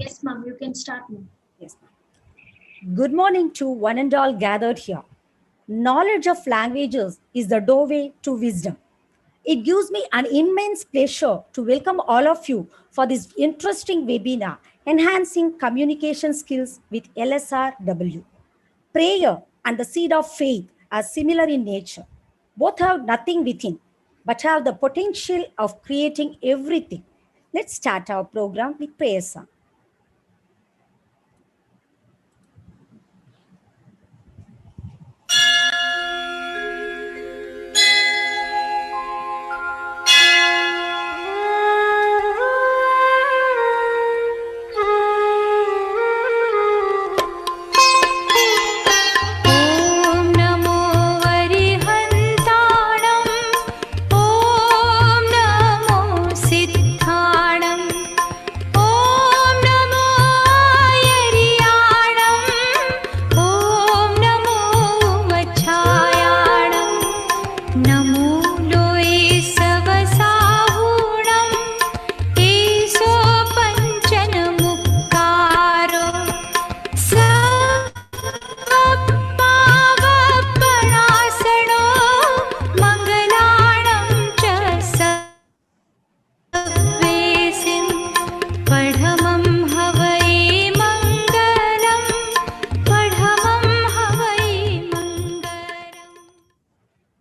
Yes, ma'am, you can start now. Yes, ma'am. Good morning to one and all gathered here. Knowledge of languages is the doorway to wisdom. It gives me an immense pleasure to welcome all of you for this interesting webinar, Enhancing Communication Skills with LSRW. Prayer and the seed of faith are similar in nature. Both have nothing within, but have the potential of creating everything. Let's start our program with prayer song.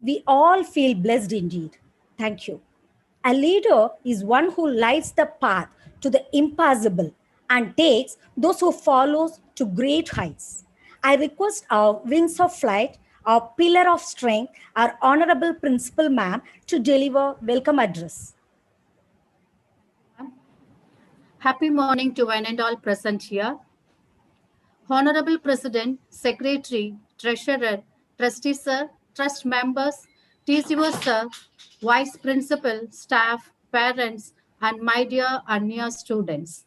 We all feel blessed indeed. Thank you. A leader is one who lights the path to the impossible and takes those who follows to great heights. I request our wings of flight, our pillar of strength, our honorable principal ma'am to deliver welcome address. Happy morning to one and all present here. Honorable President, Secretary, Treasurer, Trustee Sir, Trust members, TCO Sir, Vice Principal, staff, parents, and my dear and near students.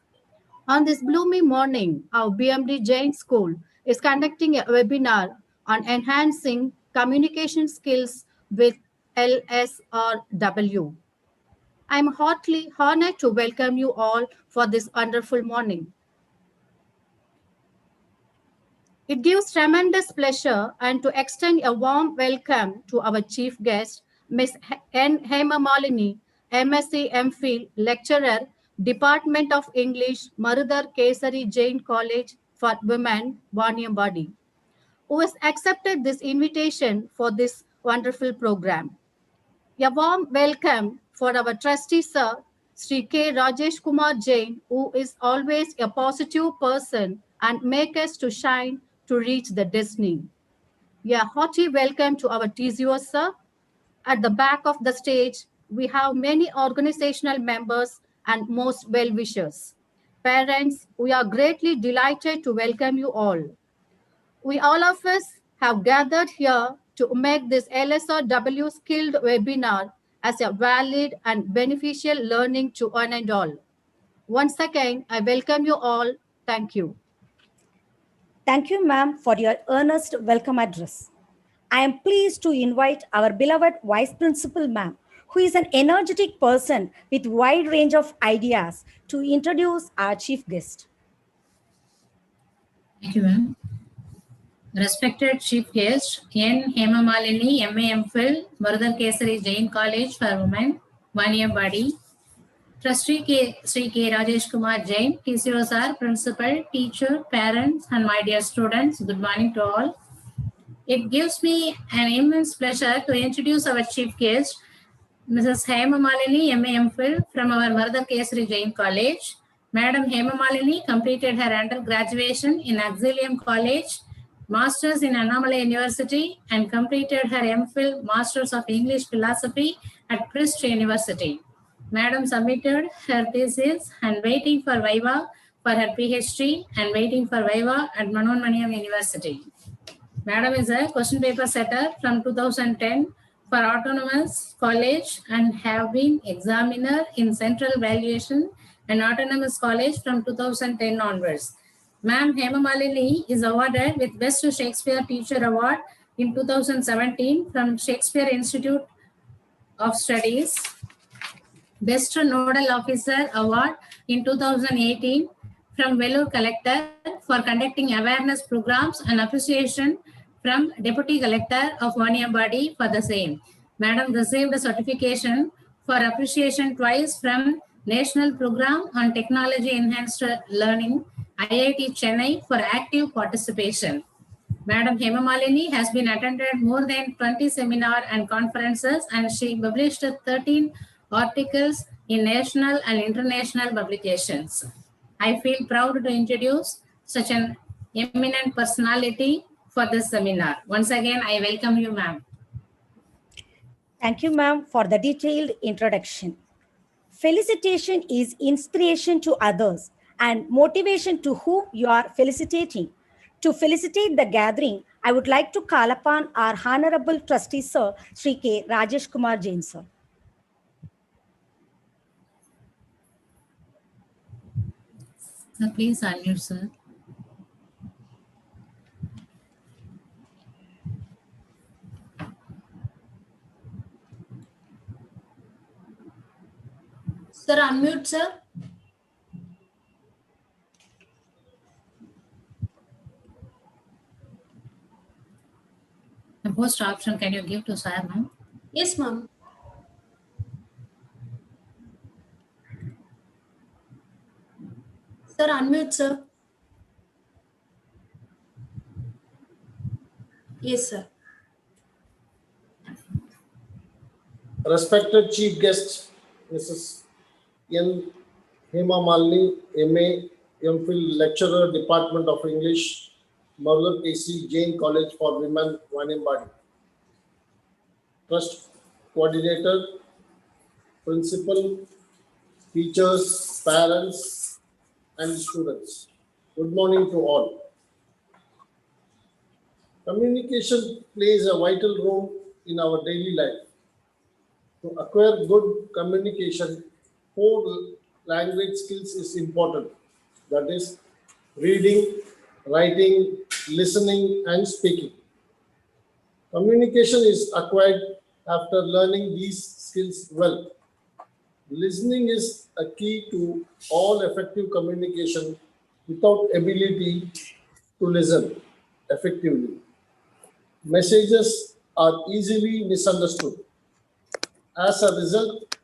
On this gloomy morning, our BMD Jain School is conducting a webinar on enhancing communication skills with LSRW. I am heartily honored to welcome you all for this wonderful morning. It gives tremendous pleasure and to extend a warm welcome to our chief guest, Ms. N. Hema Malini, MSc MPhil lecturer, Department of English, Marudar Kesari Jain College for Women, Vaniambadi, who has accepted this invitation for this wonderful program. A warm welcome for our trustee sir, Sri K. Rajesh Kumar Jain, who is always a positive person and make us to shine to reach the destiny. A hearty welcome to our TCO sir. At the back of the stage, we have many organizational members and most well-wishers. Parents, we are greatly delighted to welcome you all. We all of us have gathered here to make this LSRW skilled webinar as a valid and beneficial learning to one and all. Once again, I welcome you all. Thank you. Thank you, ma'am, for your earnest welcome address. I am pleased to invite our beloved Vice Principal, ma'am, who is an energetic person with wide range of ideas, to introduce our chief guest. Thank you, ma'am. Respected Chief Guest, N. Hema Malini, MA MPhil, Marudar Kesari Jain College for Women, Vaniambadi. Trustee Sri K. Rajesh Kumar Jain, TCO Sir, Principal, Teacher, Parents, and my dear students, good morning to all. It gives me an immense pleasure to introduce our Chief Guest, Mrs. Hema Malini, MA MPhil from our Marudar Kesari Jain College. Madam Hema Malini completed her undergraduation in Auxilium College, Masters in Annamalai University, and completed her MPhil Masters of English Philosophy at Christ University. Madam submitted her thesis and waiting for Viva for her PhD and waiting for Viva at Manonmaniam University. Madam is a question paper setter from 2010 for Autonomous College and have been examiner in Central Valuation and Autonomous College from 2010 onwards. Ma'am Hema Malini is awarded with Best Shakespeare Teacher Award in 2017 from Shakespeare Institute of Studies. Best Nodal Officer Award in 2018 from Vellore Collector for conducting awareness programs and appreciation from Deputy Collector of Vaniyambadi for the same. Madam received a certification for appreciation twice from National Program on Technology Enhanced Learning, IIT Chennai, for active participation. Madam Hema Malini has been attended more than 20 seminars and conferences, and she published 13 articles in national and international publications. I feel proud to introduce such an eminent personality for this seminar. Once again, I welcome you, ma'am. Thank you, ma'am, for the detailed introduction. Felicitation is inspiration to others and motivation to whom you are felicitating. To felicitate the gathering, I would like to call upon our Honorable Trustee Sir, Sri K. Rajesh Kumar Jain Sir. Please unmute, sir. Sir, unmute, sir. The post option, can you give to sir, ma'am? Yes, ma'am. Sir, unmute, sir. Yes, sir. Respected Chief Guest, Mrs. N. Hema Malini, MA, MPhil Lecturer, Department of English, Mother KC Jain College for Women, Vaniyambadi. Trust Coordinator, Principal, teachers, parents, and students. Good morning to all. Communication plays a vital role in our daily life. To acquire good communication, four language skills is important. That is reading, writing, listening, and speaking. Communication is acquired after learning these skills well. Listening is a key to all effective communication. Without ability to listen effectively, messages are easily misunderstood. As a result,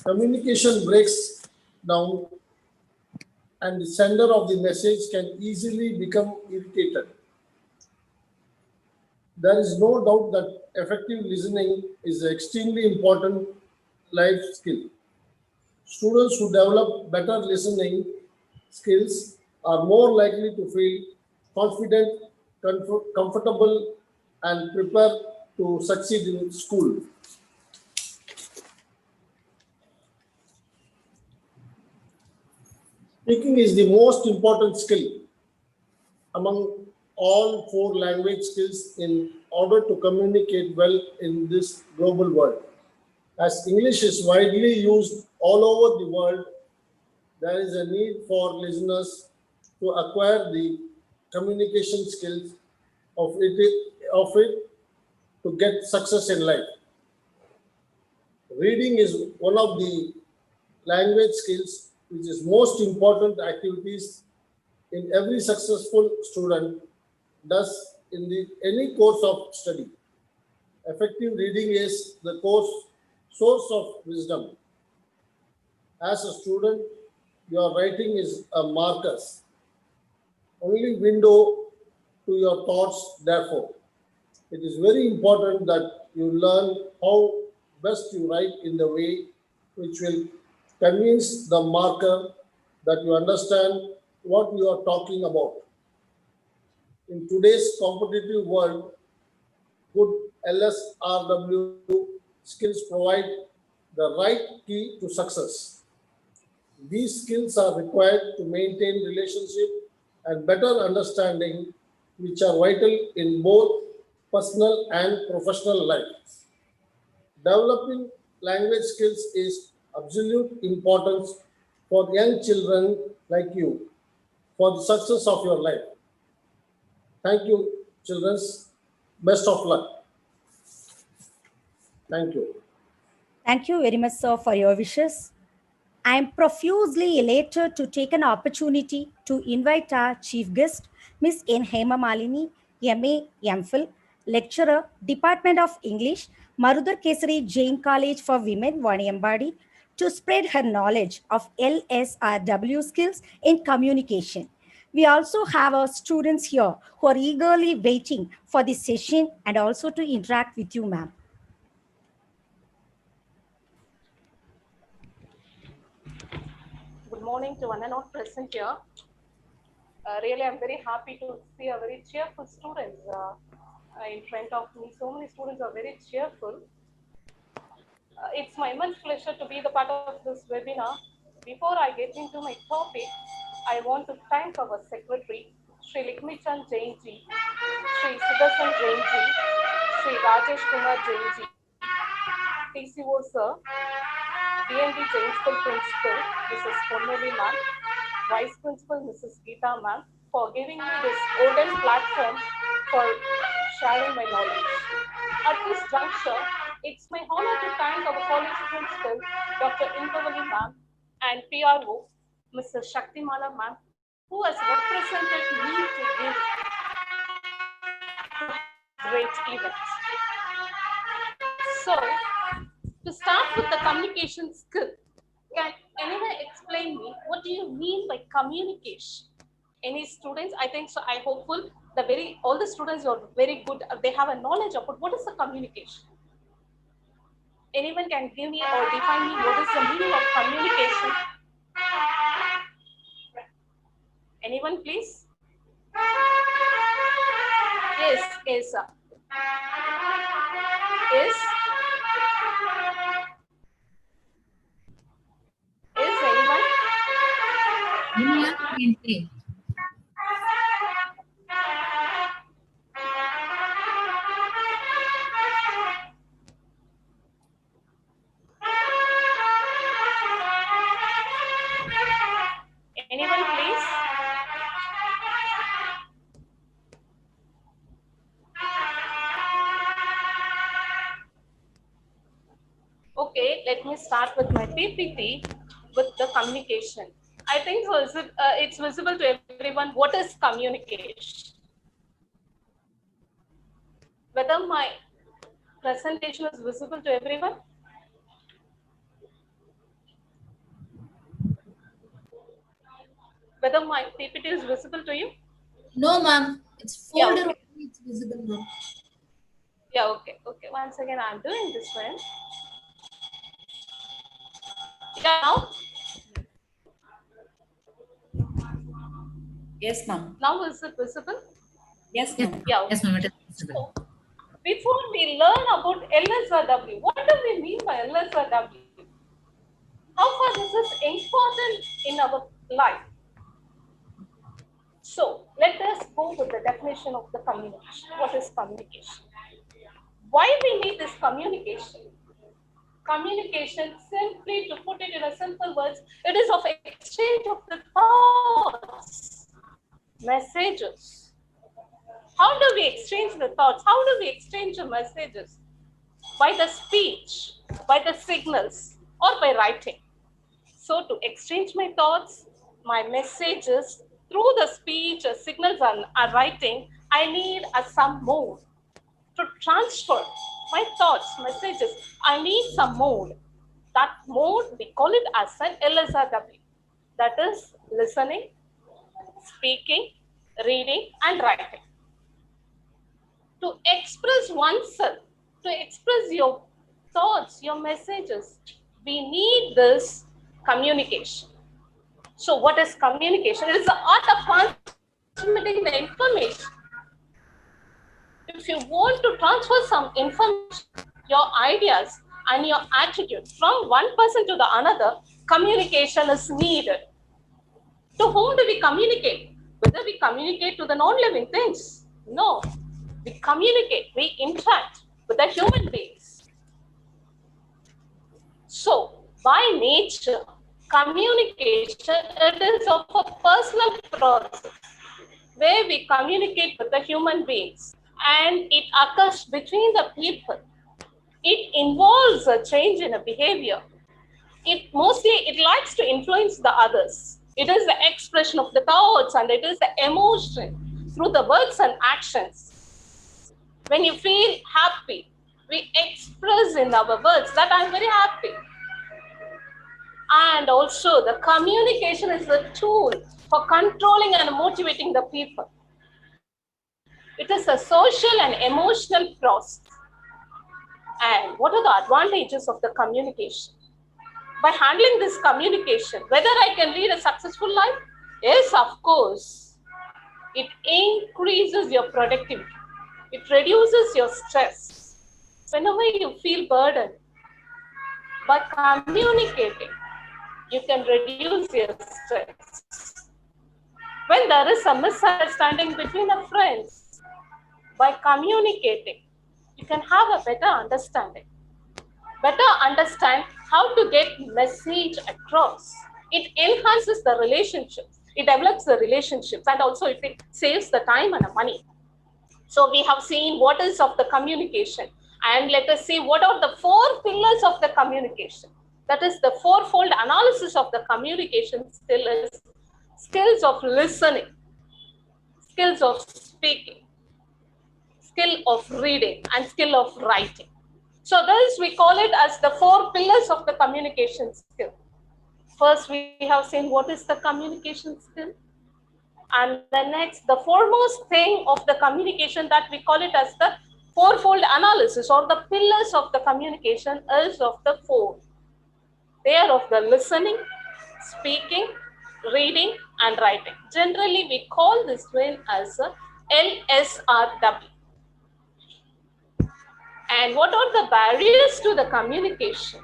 communication breaks down and the sender of the message can easily become irritated. There is no doubt that effective listening is an extremely important life skill. Students who develop better listening skills are more likely to feel confident, comfortable, and prepared to succeed in school. Speaking is the most important skill among all four language skills in order to communicate well in this global world. As English is widely used all over the world, there is a need for listeners to acquire the communication skills of it to get success in life. Reading is one of the language skills which is most important activities in every successful student does in any course of study. Effective reading is the source of wisdom. As a student, your writing is a marker's only window to your thoughts. Therefore, it is very important that you learn how best you write in the way which will convince the marker that you understand what you are talking about. In today's competitive world, good LSRW skills provide the right key to success. These skills are required to maintain relationship and better understanding, which are vital in both personal and professional life. Developing language skills is absolute importance for young children like you for the success of your life. Thank you, children. Best of luck. Thank you. Thank you very much, sir, for your wishes. I am profusely elated to take an opportunity to invite our chief guest, Ms. N. Hema Malini, MA, MPhil, lecturer, Department of English, Marudar Kesari Jain College for Women, Vaniyambadi, to spread her knowledge of LSRW skills in communication. We also have our students here who are eagerly waiting for this session and also to interact with you, ma'am. Good morning to one and all present here. Really, I'm very happy to see a very cheerful students in front of me. So many students are very cheerful. It's my immense pleasure to be the part of this webinar. Before I get into my topic, I want to thank our secretary, Sri Likmichan Jainji, Sri Sudarshan Jainji, Sri Rajesh Kumar Jainji, TCO sir, DND Jain School Principal, Mrs. Ponneli ma'am, Vice Principal, Mrs. Geeta ma'am, for giving me this golden platform for sharing my knowledge. At this juncture, it's my honor to thank our college principal, Dr. Indravali ma'am, and PRO, Mrs. Shaktimala ma'am, who has represented me to give great event. So, to start with the communication skill, can anyone explain me what do you mean by communication? Any students? I think so. I hopeful all the students are very good. They have a knowledge about what is the communication. Anyone can give me or define me what is the meaning of communication? Anyone, please? Yes, sir. Is anyone? Anyone, please? Okay, let me start with my PPT with the communication. I think so it's visible to everyone what is communication. Whether my presentation is visible to everyone? Whether my PPT is visible to you? No, ma'am. It's folder. Yeah, okay. It's visible, ma'am. Yeah, okay. Once again, I'm doing this one. Yeah, now? Yes, ma'am. Now is it visible? Yes, ma'am. Yeah, okay. Yes, ma'am. It is visible. So, before we learn about LSRW, what do we mean by LSRW? How far this is important in our life? So, let us go with the definition of the communication. What is communication? Why we need this communication? Communication, simply to put it in a simple words, it is of exchange of the thoughts, messages. How do we exchange the thoughts? How do we exchange the messages? By the speech, by the signals, or by writing. So to exchange my thoughts, my messages through the speech, signals, and writing, I need some mode to transfer my thoughts, messages. I need some mode. That mode, we call it as an LSRW. That is listening, speaking, reading, and writing. To express oneself, to express your thoughts, your messages, we need this communication. So what is communication? It is the art of transmitting the information. If you want to transfer some information, your ideas and your attitude from one person to the another, communication is needed. To whom do we communicate? Whether we communicate to the non-living things? No. We communicate, we interact with the human beings. So, by nature, communication, it is of a personal process where we communicate with the human beings, and it occurs between the people. It involves a change in a behavior. it likes to influence the others. It is the expression of the thoughts and it is the emotion through the words and actions. When you feel happy, we express in our words that I'm very happy. And also the communication is the tool for controlling and motivating the people. It is a social and emotional process. And what are the advantages of the communication? By handling this communication, whether I can lead a successful life? Yes, of course. It increases your productivity. It reduces your stress. Whenever you feel burdened, by communicating, you can reduce your stress. When there is a misunderstanding between a friends, by communicating, you can have a better understanding. Better understand how to get message across. It enhances the relationships. It develops the relationships, and also it saves the time and the money. So we have seen what is of the communication, and let us see what are the 4 pillars of the communication. That is the fourfold analysis of the communication skill is skills of listening, skills of speaking, skill of reading, and skill of writing. So this we call it as the 4 pillars of the communication skill. First, we have seen what is the communication skill. And the next, the foremost thing of the communication that we call it as the fourfold analysis or the pillars of the communication is of the 4. They are of the listening, speaking, reading, and writing. Generally, we call this one as a LSRW. And what are the barriers to the communication?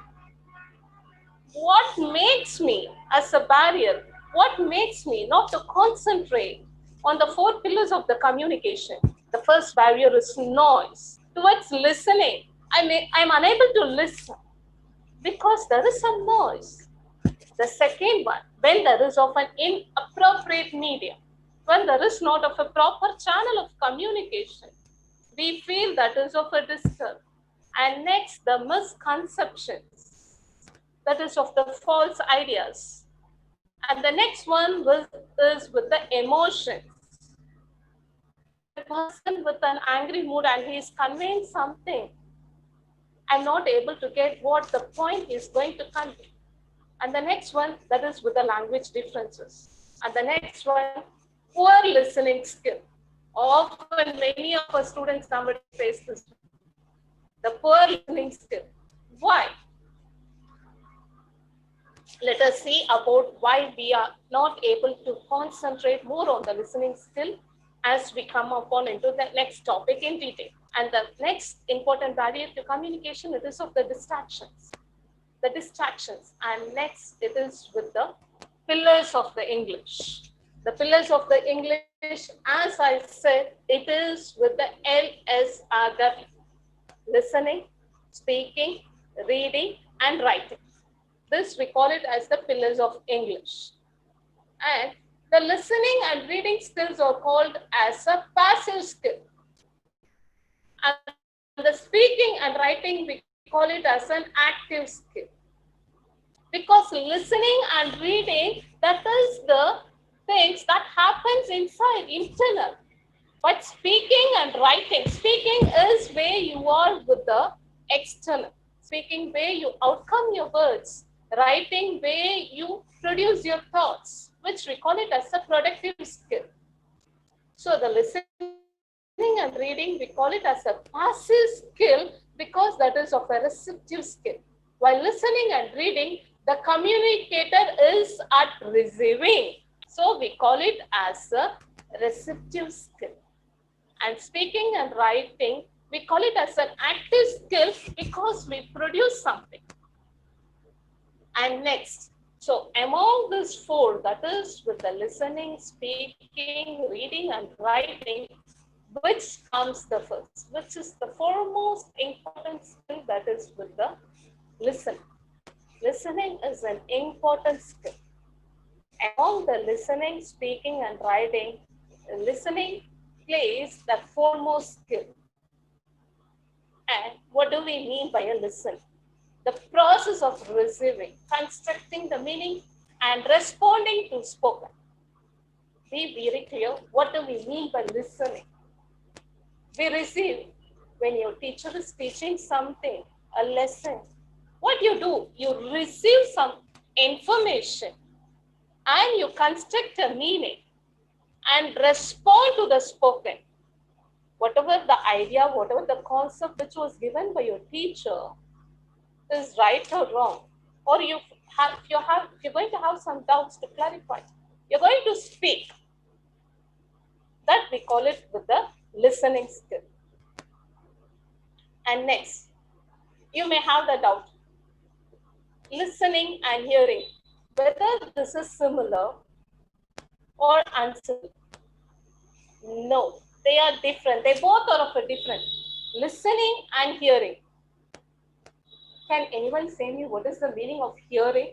What makes me as a barrier? What makes me not to concentrate on the 4 pillars of the communication? The first barrier is noise. Towards listening, I'm unable to listen because there is some noise. The second one, when there is of an inappropriate medium, when there is not of a proper channel of communication, we feel that is of a disturb. And next, the misconceptions, that is of the false ideas. And the next one is with the emotions. A person with an angry mood and he is conveying something, I'm not able to get what the point is going to convey. And the next one, that is with the language differences. And the next one, poor listening skill. Often many of our students nowadays face this. The poor listening skill. Why? Let us see about why we are not able to concentrate more on the listening skill as we come upon into the next topic in detail. And the next important barrier to communication, it is of the distractions. The distractions. And next, it is with the pillars of the English. The pillars of the English, as I said, it is with the LSRW. Listening, speaking, reading, and writing. This we call it as the pillars of English. And the listening and reading skills are called as a passive skill. And the speaking and writing, we call it as an active skill. Because listening and reading, that is the things that happens inside, internal. But speaking and writing, speaking is where you are with the external. Speaking where you outcome your words. Writing where you produce your thoughts, which we call it as a productive skill. So the listening and reading, we call it as a passive skill because that is of a receptive skill. While listening and reading, the communicator is at receiving. So we call it as a receptive skill. And speaking and writing, we call it as an active skill because we produce something. And next, so among these 4, that is with the listening, speaking, reading, and writing, which comes the first, which is the foremost important skill, that is with the listening. Listening is an important skill. Among the listening, speaking, and writing, listening plays the foremost skill. And what do we mean by a listen? the process of receiving, constructing the meaning, and responding to spoken. Be very clear, what do we mean by listening? We receive. When your teacher is teaching something, a lesson, what do? You receive some information and you construct a meaning and respond to the spoken. Whatever the idea, whatever the concept which was given by your teacher is right or wrong, or you're going to have some doubts to clarify, you're going to speak. That we call it with the listening skill. And next, you may have the doubt. Listening and hearing, whether this is similar or unsimilar. No, they are different. They both are of a different. Listening and hearing. Can anyone say me what is the meaning of hearing?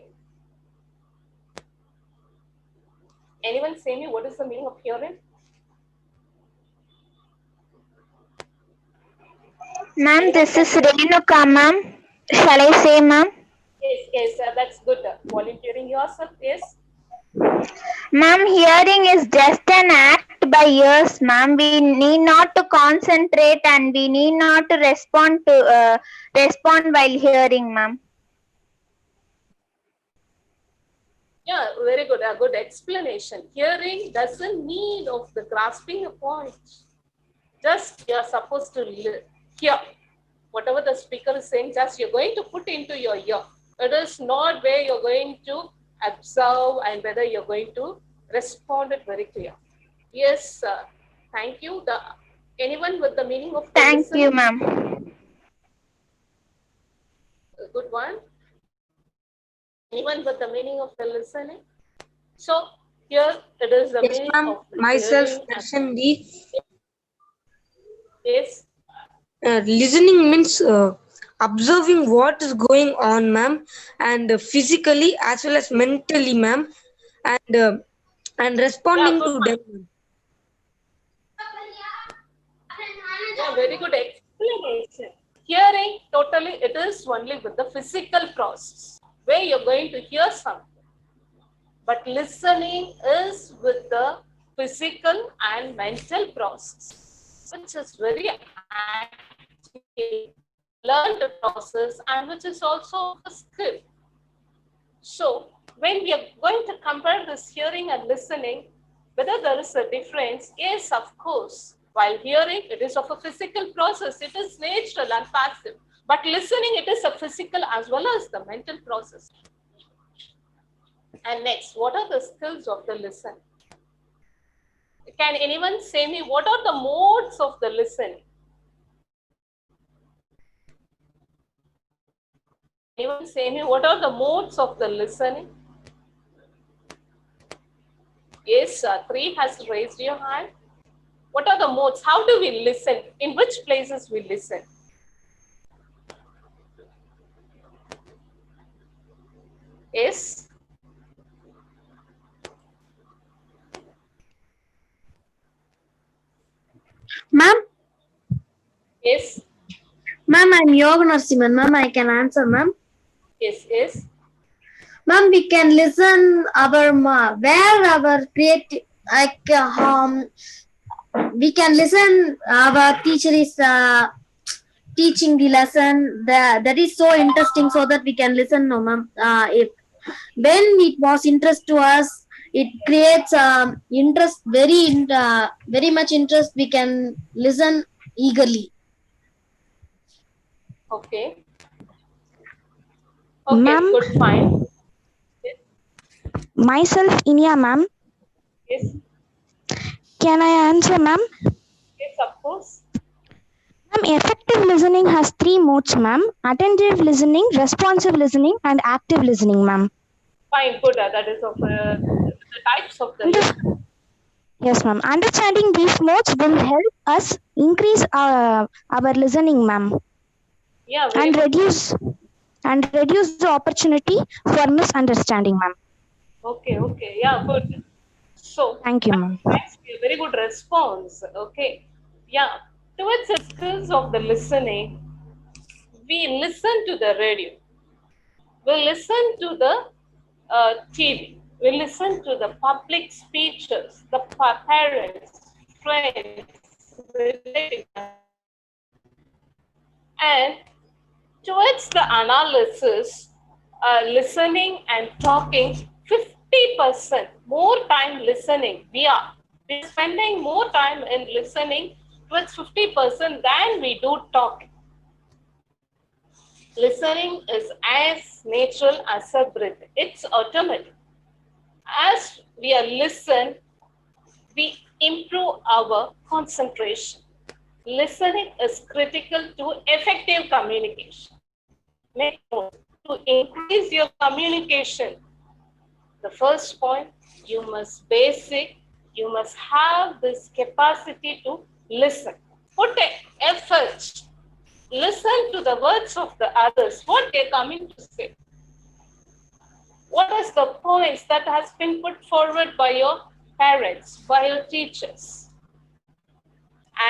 Anyone say me what is the meaning of hearing? Ma'am, this is Renuka, ma'am. Shall I say, ma'am? Yes, that's good. Volunteering yourself, yes. Ma'am, hearing is just an act by ears, ma'am. We need not to concentrate and we need not to respond while hearing, ma'am. Yeah, very good. A good explanation. Hearing doesn't need of the grasping a point. Just you're supposed to hear whatever the speaker is saying. Just you're going to put into your ear. It is not where you're going to observe and whether you're going to respond it very clear. Yes, thank you. Anyone with the meaning of Thank listening? you, ma'am. A good one. Anyone with the meaning of the listening? So here it is the meaning of the myself, hearing. Darshan D. Yes. Listening means observing what is going on, ma'am, and physically as well as mentally, ma'am, and responding to them. Yeah, very good explanation. Hearing, totally, it is only with the physical process where you're going to hear something. But listening is with the physical and mental process, which is very active, learned process, and which is also a skill. So, when we are going to compare this hearing and listening, whether there is a difference, yes, of course. While hearing, it is of a physical process, it is natural and passive. But listening, it is a physical as well as the mental process. And next, what are the skills of the listen? Can anyone say me what are the modes of the listening? Anyone say me what are the modes of the listening? Yes, 3 has raised your hand. What are the modes? How do we listen? In which places we listen? Yes. Ma'am? Yes. Ma'am, I'm Yoga Narasimhan. Ma'am, I can answer, ma'am. Yes. Ma'am, we can listen where our creative, we can listen, our teacher is teaching the lesson. That is so interesting, so that we can listen, no, ma'am. If when it was interest to us, it creates interest, very much interest. We can listen eagerly. Okay, Ma'am, good, fine. myself, Inya, ma'am. Yes. Can I answer, ma'am? Yes, of course. Ma'am, effective listening has 3 modes, ma'am. Attentive listening, responsive listening, and active listening, ma'am. Fine, good. That is of the types of the listening. Yes, ma'am. Understanding these modes will help us increase our listening, ma'am. Yeah, and reduce the opportunity for misunderstanding, ma'am. Okay. Yeah, good. So thank you, ma'am. Thanks for a very good response. Okay. Yeah. Towards the skills of the listening, we listen to the radio. We listen to the TV. We listen to the public speeches, the parents, friends, relatives, and towards the analysis, listening and talking, 50% more time listening. We are spending more time in listening towards 50% than we do talking. Listening is as natural as a breath. It's automatic. As we are listen, we improve our concentration. Listening is critical to effective communication. Make note, to increase your communication, the first point, you must have this capacity to listen. Put effort. Listen to the words of the others, what they're coming to say. What is the points that has been put forward by your parents, by your teachers?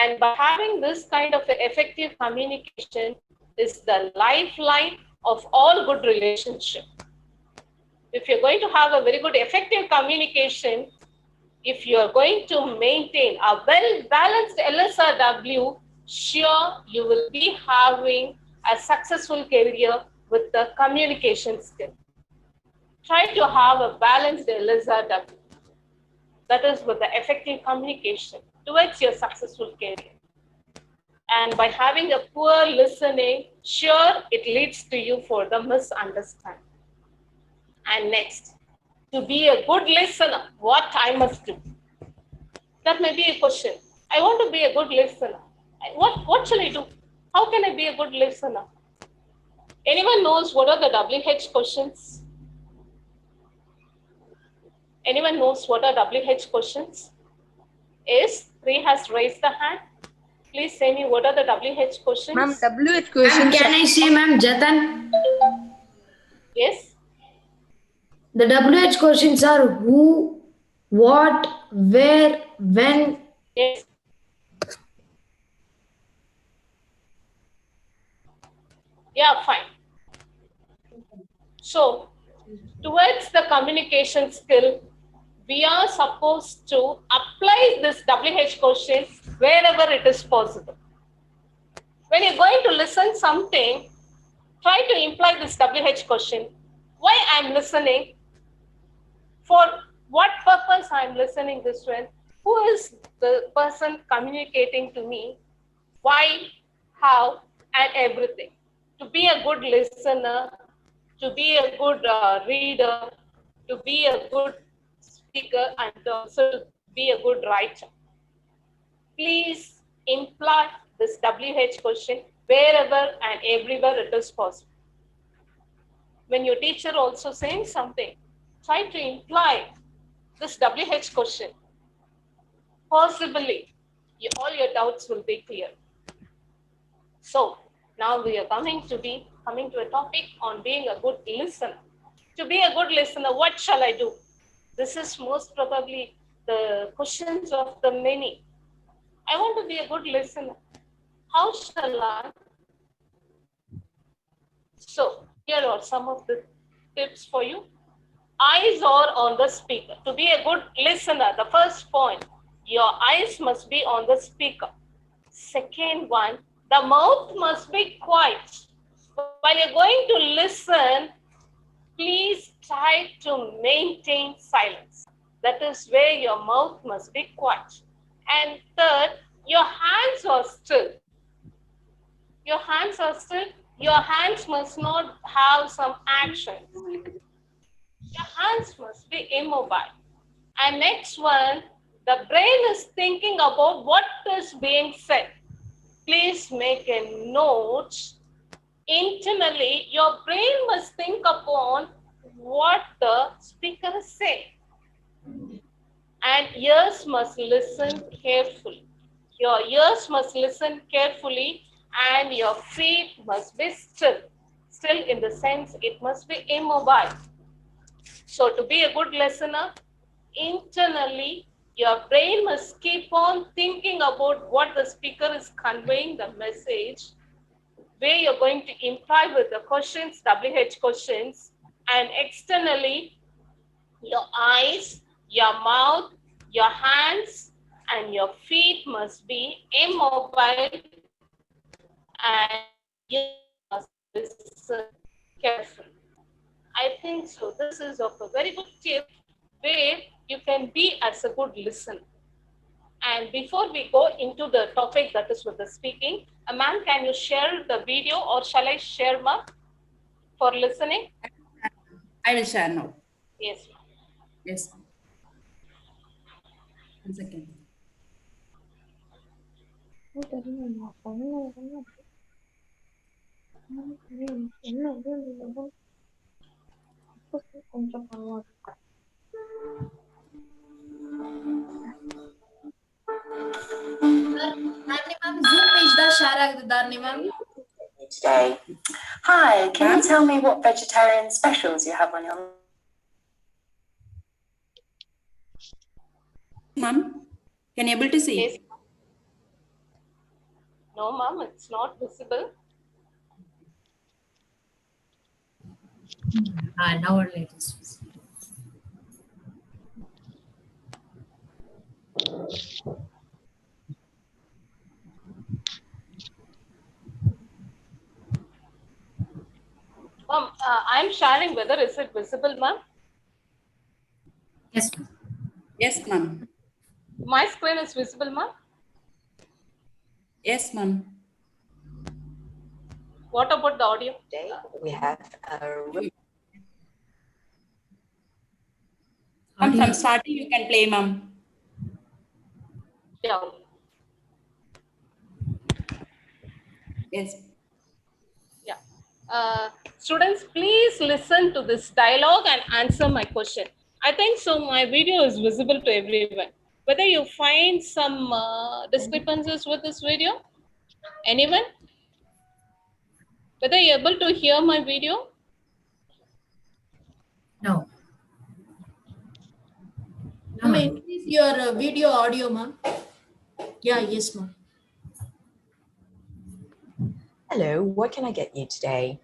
And by having this kind of effective communication is the lifeline of all good relationship. If you're going to have a very good effective communication, if you're going to maintain a well-balanced LSRW, sure you will be having a successful career with the communication skill. Try to have a balanced LSRW. That is with the effective communication towards your successful career. And by having a poor listening, sure it leads to you for the misunderstanding. And next, to be a good listener, what I must do? That may be a question. I want to be a good listener. What shall I do? How can I be a good listener? Anyone knows what are the WH questions? Anyone knows what are WH questions? Is 3 has raised the hand. Please say me what are the WH questions? Ma'am, WH questions. Can I say, ma'am, Jatan? Yes. The WH questions are who, what, where, when. Yes. Yeah, fine. So, towards the communication skill, we are supposed to apply this WH question wherever it is possible. When you're going to listen something, try to imply this WH question. Why I'm listening? For what purpose I'm listening this one? Who is the person communicating to me? Why, how, and everything. To be a good listener, to be a good reader, to be a good speaker, and also to be a good writer. Please imply this WH question wherever and everywhere it is possible. When your teacher also saying something, try to imply this WH question. Possibly, all your doubts will be clear. So, now we are coming to a topic on being a good listener. To be a good listener, what shall I do? This is most probably the questions of the many. I want to be a good listener. How shall I? So, here are some of the tips for you. Eyes are on the speaker. To be a good listener, the first point, your eyes must be on the speaker. Second one, the mouth must be quiet. While you're going to listen, please try to maintain silence. That is where your mouth must be quiet. And third, your hands are still. Your hands are still. Your hands must not have some action. Your hands must be immobile. And next one, the brain is thinking about what is being said. Please make a note. Internally, your brain must think upon what the speaker is saying. And ears must listen carefully. Your ears must listen carefully and your feet must be still. Still in the sense it must be immobile. So to be a good listener, internally, your brain must keep on thinking about what the speaker is conveying the message where you're going to imply with the questions, WH questions, and externally, your eyes, your mouth, your hands, and your feet must be immobile, and you must listen carefully. I think so. This is of a very good tip where you can be as a good listener. And before we go into the topic that is with the speaking, ma'am, can you share the video or shall I share, ma'am, for listening? I will share now. Yes, ma'am. Yes. 1 second. Zoom page da share agadi Dharani ma'am. Today. Hi, can you tell me what vegetarian specials you have on your Ma'am, can you able to see? Yes. No, ma'am, it's not visible. Now or latest. Ma'am, I'm sharing whether is it visible, ma'am? Yes, ma'am. Yes, ma'am. My screen is visible, ma'am? Yes, ma'am. What about the audio? day? We have Ma'am, from starting you can play, ma'am. Yeah. Yes. Yeah. Students, please listen to this dialogue and answer my question. I think so my video is visible to everyone. Whether you find some discrepancies with this video? Anyone? Whether you're able to hear my video? No. Ma'am, increase your video audio, ma'am. Yeah, yes, ma'am. Hello, what can I get you today?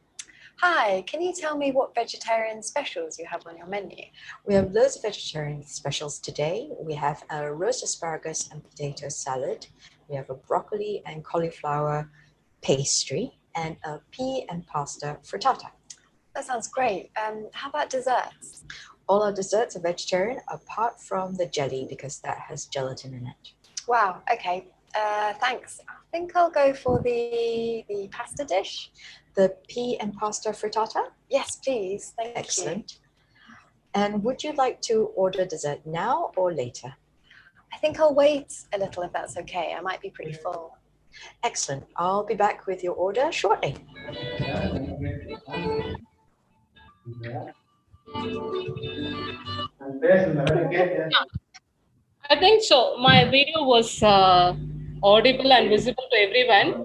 Hi, can you tell me what vegetarian specials you have on your menu? We have loads of vegetarian specials today. We have a roast asparagus and potato salad. We have a broccoli and cauliflower pastry and a pea and pasta frittata. That sounds great. How about desserts? All our desserts are vegetarian apart from the jelly because that has gelatin in it. Wow, okay. Thanks. I think I'll go for the pasta dish. The pea and pasta frittata? Yes, please. Thank you. Excellent. And would you like to order dessert now or later? I think I'll wait a little if that's okay. I might be pretty full. Excellent. I'll be back with your order shortly. I think so. My video was audible and visible to everyone.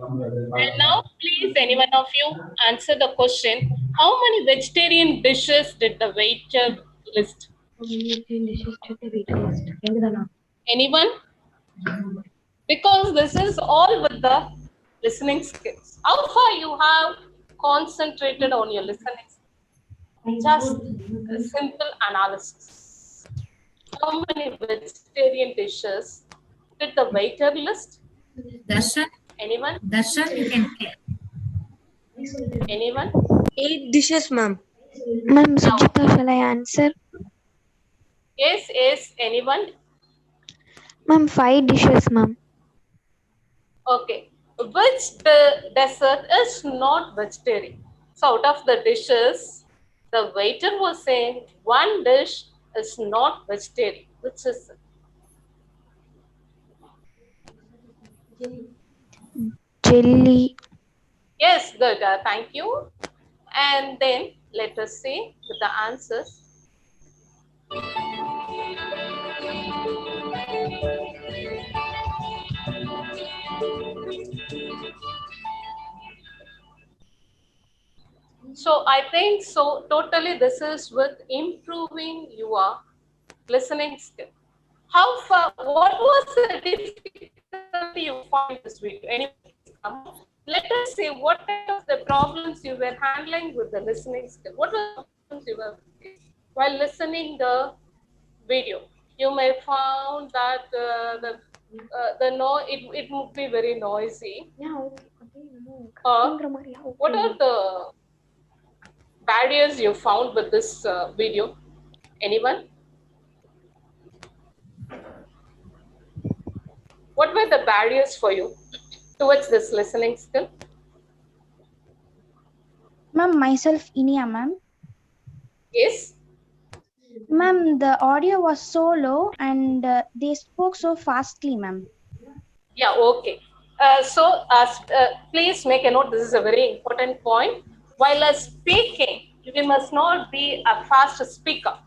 And now, please, any one of you answer the question. How many vegetarian dishes did the waiter list? Anyone? Because this is all with the listening skills. How far you have concentrated on your listening skills? Just a simple analysis. How many vegetarian dishes did the waiter list? Darshan? Anyone? Darshan, you can play. Anyone? 8 dishes, ma'am. Ma'am, Sujita, shall I answer? Yes, yes. Anyone? Ma'am, 5 dishes, ma'am. Okay. Which the dessert is not vegetarian? So out of the dishes, the waiter was saying one dish is not vegetarian. Which is it? Jelly. Yes, good. Thank you. And then let us see with the answers. So I think so totally this is with improving your listening skill. How far, what was the difficulty you find this video? Anyone please come? Let us see what kind of the problems you were handling with the listening skill. What were the problems you were facing while listening the video? You may found that it would be very noisy. What are the barriers you found with this video? Anyone? What were the barriers for you towards this listening skill? Ma'am, myself Inia, ma'am. Yes. Ma'am, the audio was so low and they spoke so fastly, ma'am. Yeah, okay. Please make a note, this is a very important point. While speaking, you must not be a fast speaker.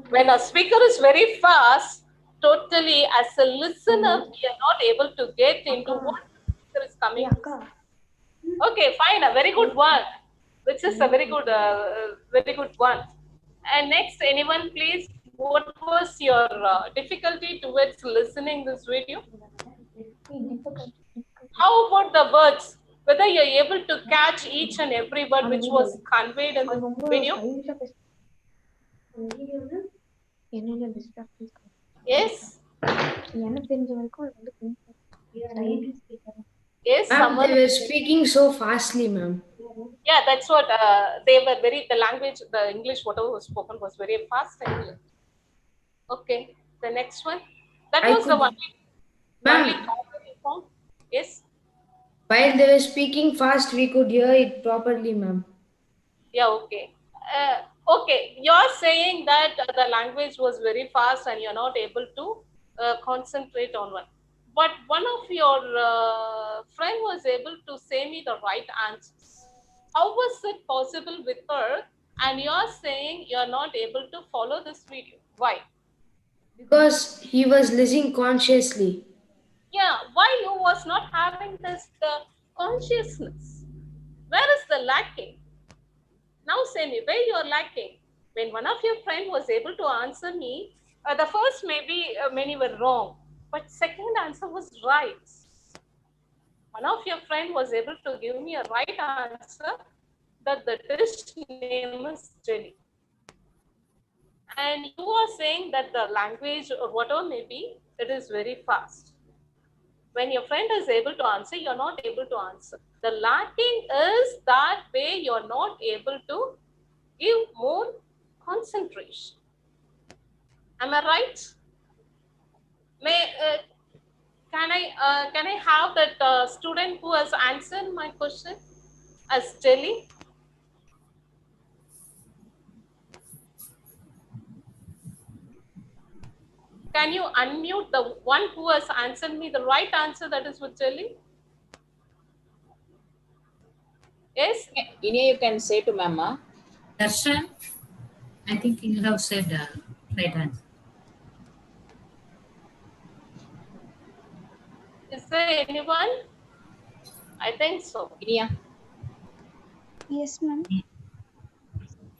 When a speaker is very fast, totally as a listener, you are not able to get into what the speaker is coming to say. Okay, fine, a very good one, which is a very good one. And next, anyone please, what was your difficulty towards listening this video? How about the words? Whether you're able to catch each and every word which was conveyed in the video? Yes? Yes, Ma'am, someone. they were speaking so fastly, ma'am. Yeah, that's what the language, the English, whatever was spoken was very fast. Okay, the next one. That was the one. Only problem you found? Yes? While they were speaking fast, we could hear it properly, ma'am. Yeah, okay. Okay, you're saying that the language was very fast and you're not able to concentrate on one. But one of your friend was able to say me the right answers. How was it possible with her? And you're saying you're not able to follow this video. Why? Because he was listening consciously. Yeah, why you was not having this consciousness? Where is the lacking? Now say me, where you are lacking? When one of your friend was able to answer me, the first maybe many were wrong, but second answer was right. One of your friend was able to give me a right answer that the dish name is jelly. And you are saying that the language or whatever may be, it is very fast. When your friend is able to answer, you're not able to answer. The lacking is that way you're not able to give more concentration. Am I right? Can I have that student who has answered my question as Jelly? Can you unmute the one who has answered me the right answer, that is with Jelly? Yes? Inia, you can say to Mama. Darshan, I think you have said right answer. Is there anyone? I think so. Inia. Yes, ma'am.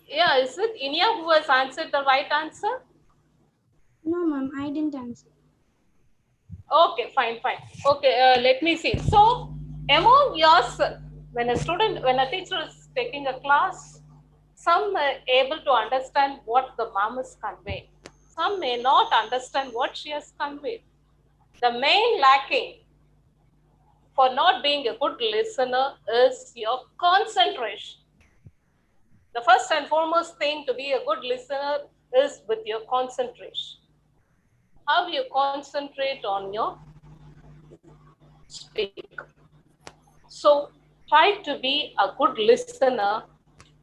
Yeah, is it Inia who has answered the right answer? No, ma'am, I didn't answer. Okay, fine. Okay, let me see. So, among yourself, when a teacher is taking a class, some are able to understand what the mom is conveying. Some may not understand what she has conveyed. The main lacking for not being a good listener is your concentration. The first and foremost thing to be a good listener is with your concentration. How you concentrate on your speak. So try to be a good listener,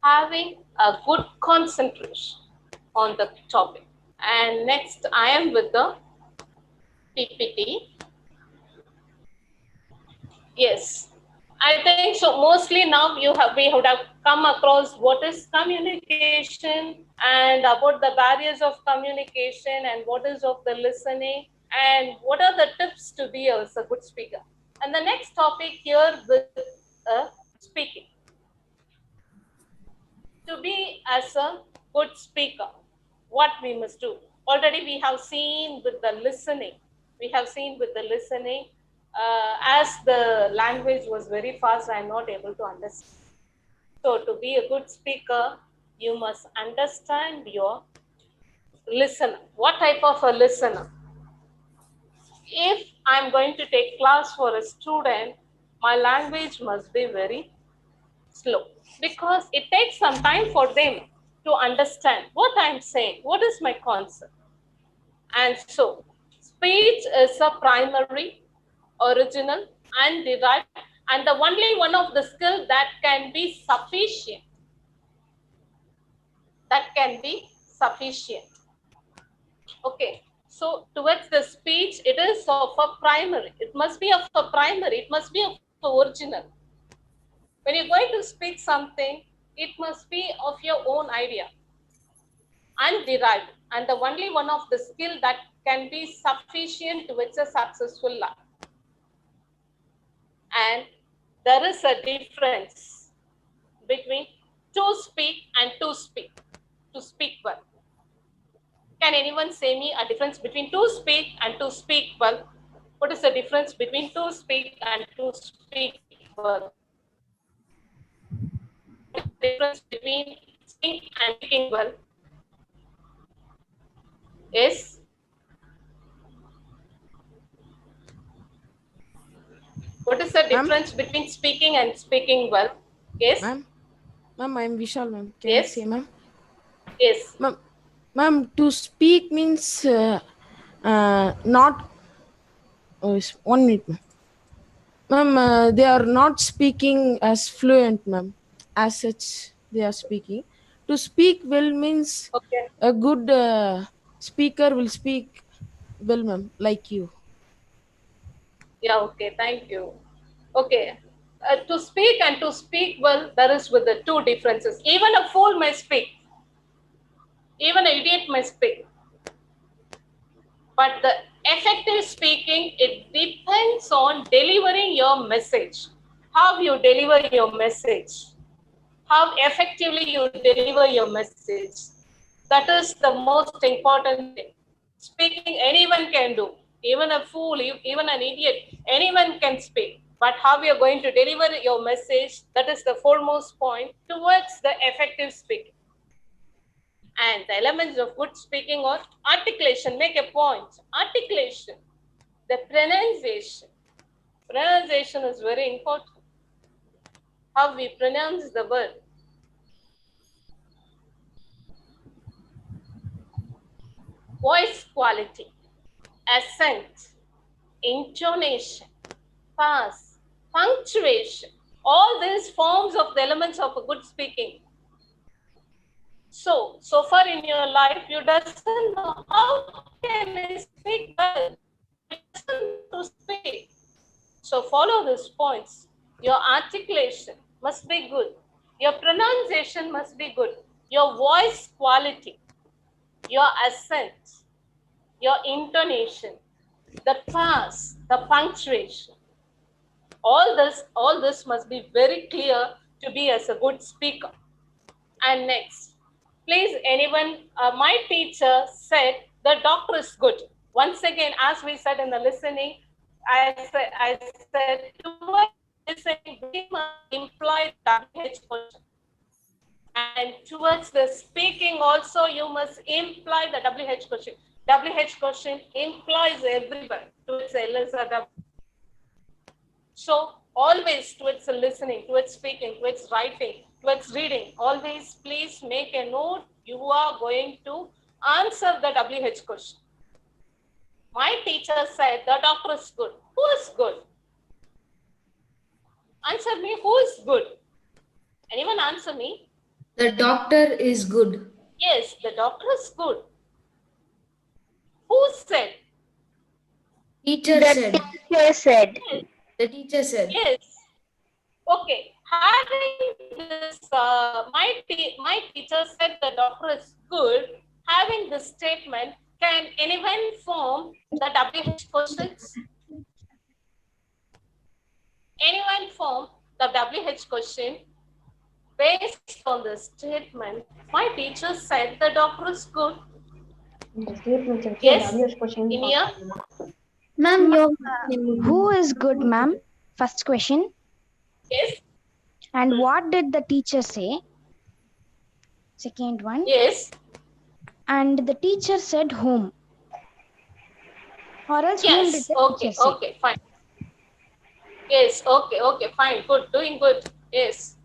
having a good concentration on the topic. And next, I am with the PPT. Yes, I think so. Mostly now we would have come across what is communication and about the barriers of communication and what is of the listening and what are the tips to be as a good speaker. And the next topic here with speaking. To be as a good speaker, what we must do. Already we have seen with the listening. as the language was very fast, I am not able to understand. So to be a good speaker, you must understand your listener. What type of a listener? If I'm going to take class for a student, my language must be very slow because it takes some time for them to understand what I'm saying, what is my concept. And so, speech is a primary, original, and derived, and the only one of the skill that can be sufficient. That can be sufficient. Okay. So towards the speech, it is of a primary. It must be of a primary. It must be of original. When you're going to speak something, it must be of your own idea and derived. And the only one of the skill that can be sufficient towards a successful life. And there is a difference between to speak and to speak well. Can anyone say me a difference between to speak and to speak well? What is the difference between to speak and to speak well? What is the difference between speaking and speaking well? Is what is the difference between speaking and speaking well? Yes. Ma'am, I'm Vishal, ma'am. Can Yes. I say, ma'am? Yes. Ma'am, to speak means not. Oh, 1 minute, ma'am. Ma'am, they are not speaking as fluent, ma'am. As such, they are speaking. To speak well means a good speaker will speak well, ma'am, like you. Yeah, okay, thank you. Okay, to speak and to speak well, there is with the two differences. Even a fool may speak. Even an idiot may speak. But the effective speaking, it depends on delivering your message. How you deliver your message. How effectively you deliver your message. That is the most important thing. Speaking, anyone can do. Even a fool, even an idiot, anyone can speak. But how you are going to deliver your message, that is the foremost point towards the effective speaking. And the elements of good speaking are articulation, make a point, articulation, the pronunciation. Pronunciation is very important. How we pronounce the word. Voice quality, accent, intonation, pass, punctuation, all these forms of the elements of a good speaking. So far in your life, you doesn't know how can I speak well. You doesn't know to speak. So follow these points. Your articulation must be good. Your pronunciation must be good. Your voice quality, your accent, your intonation, the pass, the punctuation. All this must be very clear to be as a good speaker. And next, please anyone, my teacher said the doctor is good. Once again, as we said in the listening, I said towards listening, we must imply WH question. And towards the speaking also, you must imply the WH question. WH question implies everywhere towards LSRW. So always towards listening, towards speaking, towards writing, towards reading, always please make a note. You are going to answer the WH question. My teacher said the doctor is good. Who is good? Answer me, who is good? Anyone answer me? The doctor is good. Yes, the doctor is good. Who said? Teacher The said. teacher said. Yes. The teacher said. Yes. Okay. Having this, my teacher said the doctor is good. Having this statement, can anyone form the WH questions? Anyone form the WH question based on the statement? My teacher said the doctor is good. இந்த statement Yes. In here? Ma'am, your Who is good, ma'am? First question. Yes. And what did the teacher say? Second one. Yes. And the teacher said whom? Or else whom did Yes. the Okay. teacher say? Okay. Fine. Yes. Okay. Okay. Fine. Good. Doing good. Yes.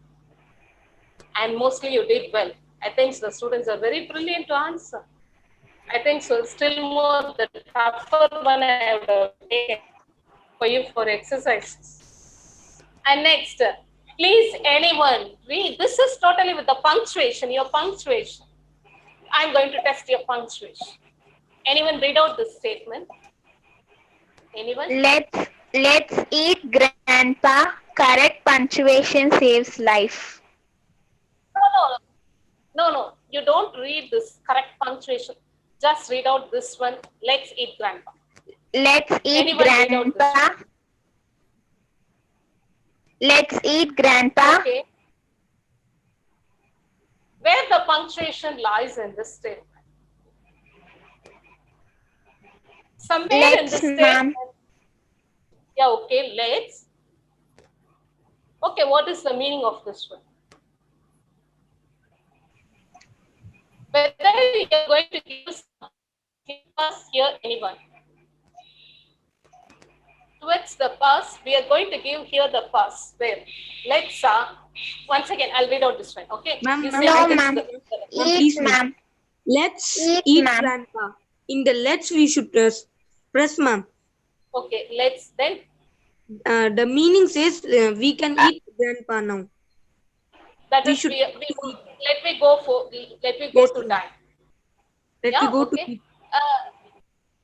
And mostly you did well. I think the students are very brilliant to answer. I think so. Still more the tougher one I would have taken for you for exercises. And next, please anyone read. This is totally with the punctuation, your punctuation. I'm going to test your punctuation. Anyone read out this statement? Anyone? Let's eat, Grandpa. Correct punctuation saves life. No. You don't read this correct punctuation. Just read out this one. Let's eat, Grandpa. Let's eat, Anyone read out this Grandpa. Let's eat, Grandpa. Okay. Where the punctuation lies in this statement? Somewhere in this statement. Yeah, okay, let's. Okay, what is the meaning of this one? Whether you are going to give pass here, anyone? Towards the pass, we are going to give here the pass. Where? Let's, once again, I'll read out this one, okay? Ma'am, You ma'am, say No, this ma'am. is the- Ma'am, Eat, please. ma'am. Let's Eat, eat, ma'am. Grandpa. In the let's we should press, ma'am. Okay, let's then. The meaning says we can eat Grandpa now. That We is, should let me go yes, to ma'am. time. Let Yeah, me go okay. to eat.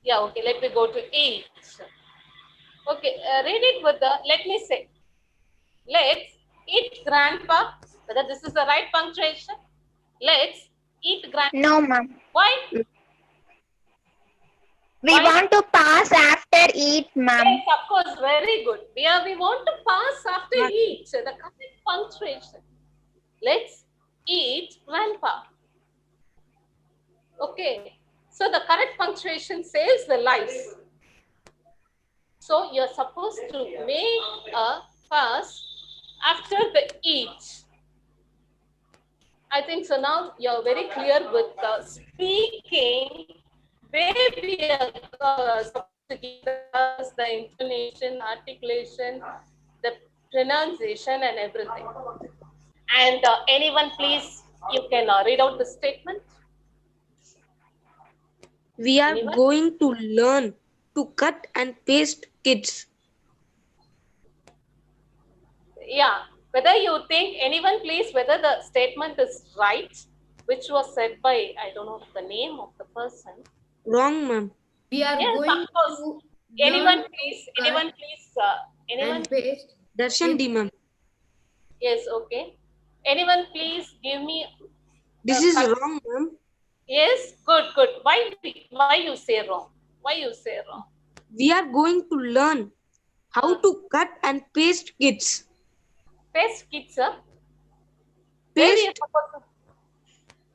Yeah, okay, let me go to eat. Okay, read it with the, let me say, let's eat Grandpa. Whether this is the right punctuation? Let's eat Grandpa. No, ma'am. Why? We Why? want to pass after eat, ma'am. Yes, of course, very good. We want to pass after eat. The correct punctuation. Let's eat Grandpa. Okay. So the correct punctuation saves the life. So you're supposed to make a pass after the eat. I think so now you're very clear with the speaking, where we are supposed to give us the intonation, articulation, the pronunciation and everything. And anyone please, you can read out the statement. We are Anyone? going to learn to cut and paste kids. Yeah, whether you think, anyone please, whether the statement is right, which was said by, I don't know the name of the person. Wrong, ma'am. We are Yes, going of course. to Anyone learn please, cut anyone? and paste. Darshan D, ma'am. Yes, okay. Anyone please give me. This is wrong, ma'am. Yes, good. Why you say wrong? Why you say wrong? We are going to learn how to cut and paste kids. Paste kids, sir. Where we are supposed to?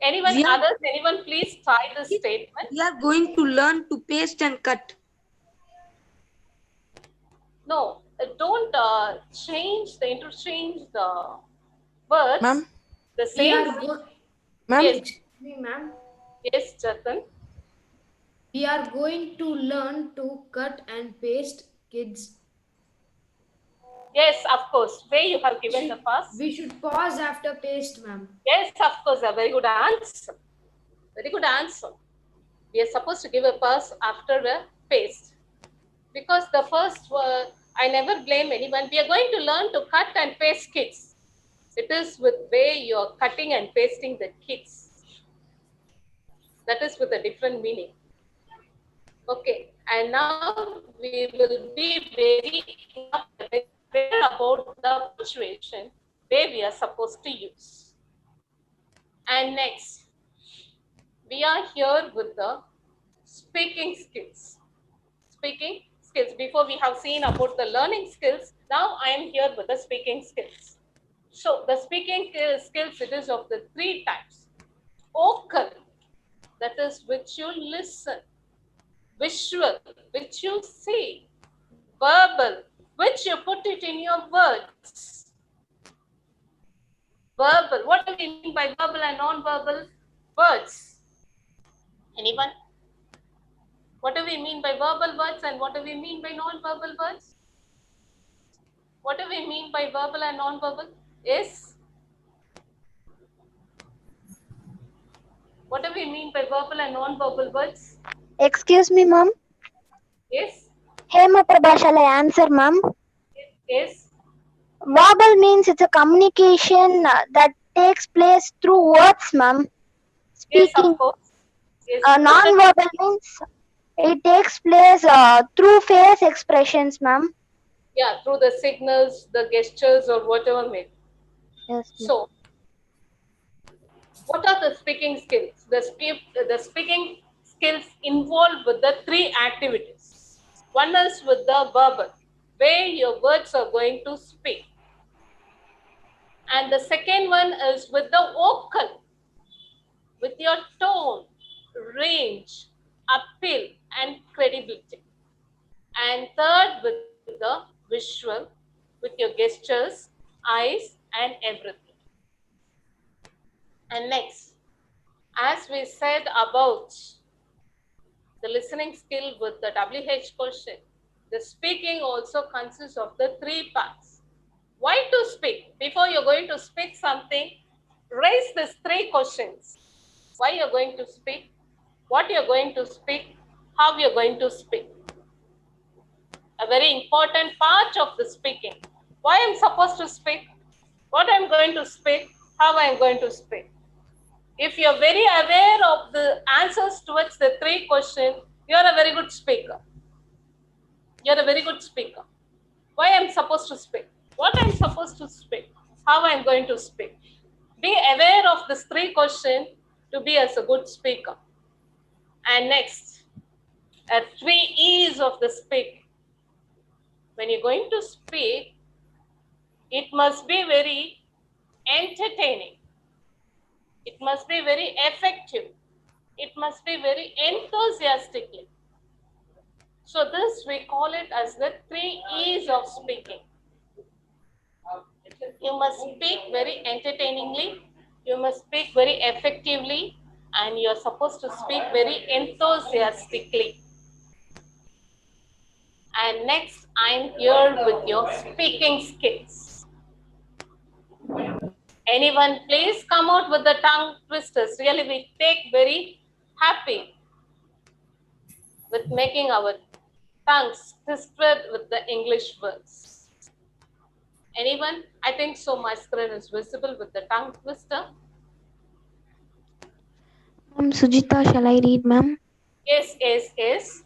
Anyone please try this statement? We are going to learn to paste and cut. No, don't interchange the words. Ma'am? The same. Ma'am? Yes. Excuse me, ma'am. Yes, Jatan. We are going to learn to cut and paste kids. Yes, of course. Where you have given the pass? We should pause after paste, ma'am. Yes, of course. A very good answer. Very good answer. We are supposed to give a pass after the paste. Because the first word, I never blame anyone. We are going to learn to cut and paste kids. It is with way you are cutting and pasting the kids. That is with a different meaning. Okay, and now we will be very aware about the punctuation where we are supposed to use. And next, we are here with the speaking skills. Speaking skills. Before we have seen about the learning skills, now I am here with the speaking skills. So the speaking skills, it is of the three types. Vocal, that is which you listen. Visual, which you see. Verbal, which you put it in your words. Verbal, what do we mean by verbal and non-verbal words? Anyone? What do we mean by verbal words and what do we mean by non-verbal words? What do we mean by verbal and non-verbal? Yes? What do we mean by verbal and non-verbal words? Excuse me, ma'am. Yes? Hema Prabha, shall I answer, ma'am? Yes? Verbal means it's a communication that takes place through words, ma'am. Yes, Speaking. of course. Yes. Non-verbal means it takes place through face expressions, ma'am. Yeah, through the signals, the gestures, or whatever may. Yes. So, what are the speaking skills? The speaking skills involved with the three activities. One is with the verbal, where your words are going to speak. And the second one is with the vocal, with your tone, range, appeal, and credibility. And third, with the visual, with your gestures, eyes, and everything. And next, as we said about the listening skill with the WH question, the speaking also consists of the three parts. Why to speak? Before you're going to speak something, raise these three questions. Why you're going to speak, what you're going to speak, how you're going to speak. A very important part of the speaking. Why I'm supposed to speak, what I'm going to speak, how I'm going to speak. If you're very aware of the answers towards the three questions, you're a very good speaker. You're a very good speaker. Why I'm supposed to speak, what I'm supposed to speak, how I'm going to speak. Be aware of these three questions to be as a good speaker. And next, 3 E's of the speak. When you're going to speak, it must be very entertaining. It must be very effective. It must be very enthusiastically. So this we call it as the 3 E's of speaking. You must speak very entertainingly, you must speak very effectively, and you're supposed to speak very enthusiastically. And next, I'm here with your speaking skills. Anyone, please come out with the tongue twisters. Really, we take very happy with making our tongues twisted with the English words. Anyone? I think so. My screen is visible with the tongue twister. Sujita, shall I read, ma'am? Yes, yes, yes.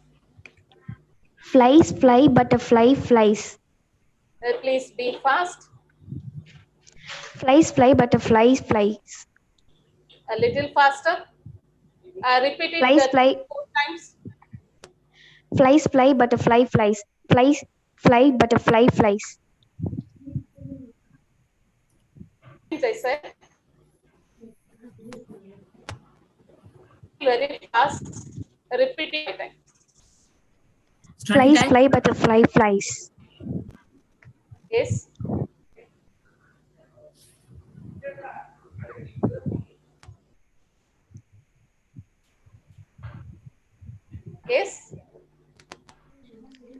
Flies fly, butterfly flies. Please be fast. Flies fly, butterfly flies. A little faster. Repeat it Flies fly. 4 times. Flies fly, butterfly flies. Flies fly, butterfly flies. I said. Very fast. Repeat it again. Flies fly, butterfly flies. Yes. Yes.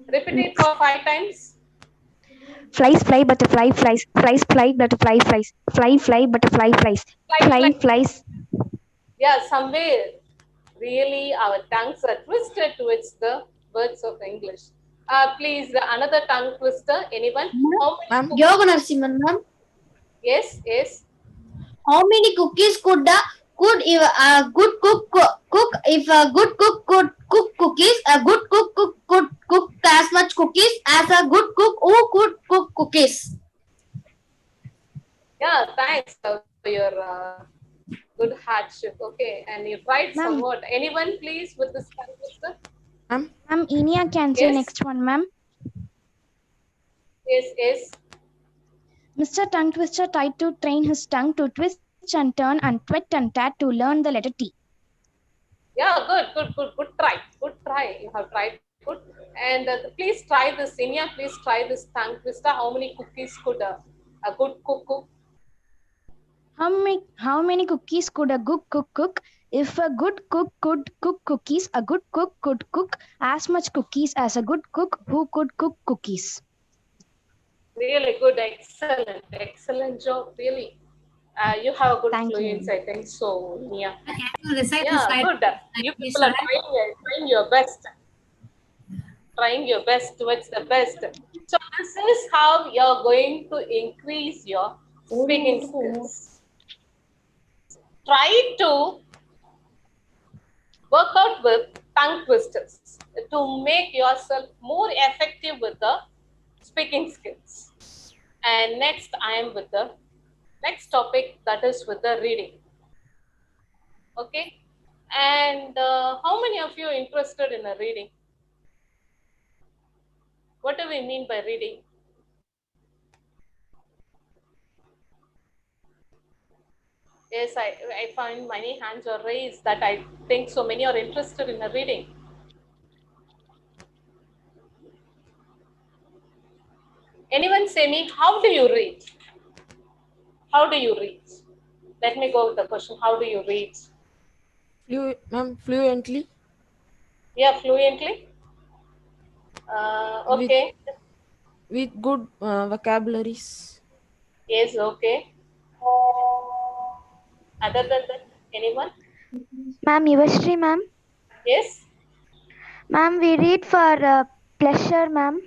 Repeat it for 5 times. Flies fly, butterfly flies. Flies fly, butterfly flies. Fly, butterfly flies. Fly flies. Yeah, somewhere really our tongues are twisted towards the words of English. Please, another tongue twister. Anyone? Yoga Narasimhan, ma'am. Yes, yes. How many cookies could if a good cook if a good cook could cook cookies, a good cook could cook as much cookies as a good cook who could cook cookies? Yeah, thanks for your good hardship. Okay, and you tried somewhat. Anyone, please, with this tongue twister? Ma'am, Enia can say next one, ma'am. Yes, yes. Mr. Tongue Twister tried to train his tongue to twist and turn and twit and tat to learn the letter T. Yeah, good try. Good try. You have tried good. And please try this, Inia. Please try this tongue twister. How many cookies could a good cook cook? How many cookies could a good cook cook? If a good cook could cook cookies, a good cook could cook as much cookies as a good cook who could cook cookies. Really good, excellent job. Really, you have a good Thank you, fluency. ma'am. I think so, Nia. Can you recite the Yeah, slide? good. You Please, people are trying your best. Trying your best towards the best. So this is how you're going to increase your speaking skills. Try to work out with tongue twisters to make yourself more effective with the speaking skills. And next, I am with the next topic, that is with the reading. Okay. And how many of you are interested in a reading? What do we mean by reading? Yes, I find many hands are raised that I think so many are interested in a reading. Anyone say me, how do you read? How do you read? Let me go with the question, how do you read? Fluently. Yeah, fluently. With Okay. good vocabularies. Yes, okay. Other than that, anyone? Ma'am, Yuvashri, ma'am. Yes? Ma'am, we read for pleasure, ma'am.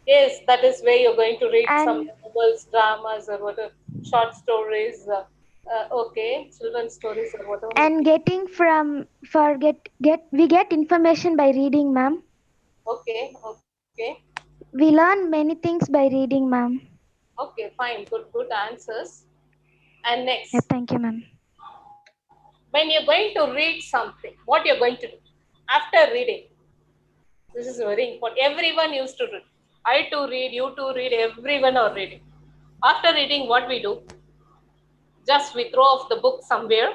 Yes, that is where you're going to read some And novels, dramas, or whatever, short stories. Okay, children's stories or whatever. and getting from for get we get information by reading, ma'am. Okay, okay, We learn many things by reading, ma'am. okay, fine, good answers. And Yeah, next, thank you, ma'am. when you're going to read something, what you're going to do after reading? This is very important. Everyone used to read. I too read, you too read, everyone are reading. After reading, what we do? Just we throw off the book somewhere,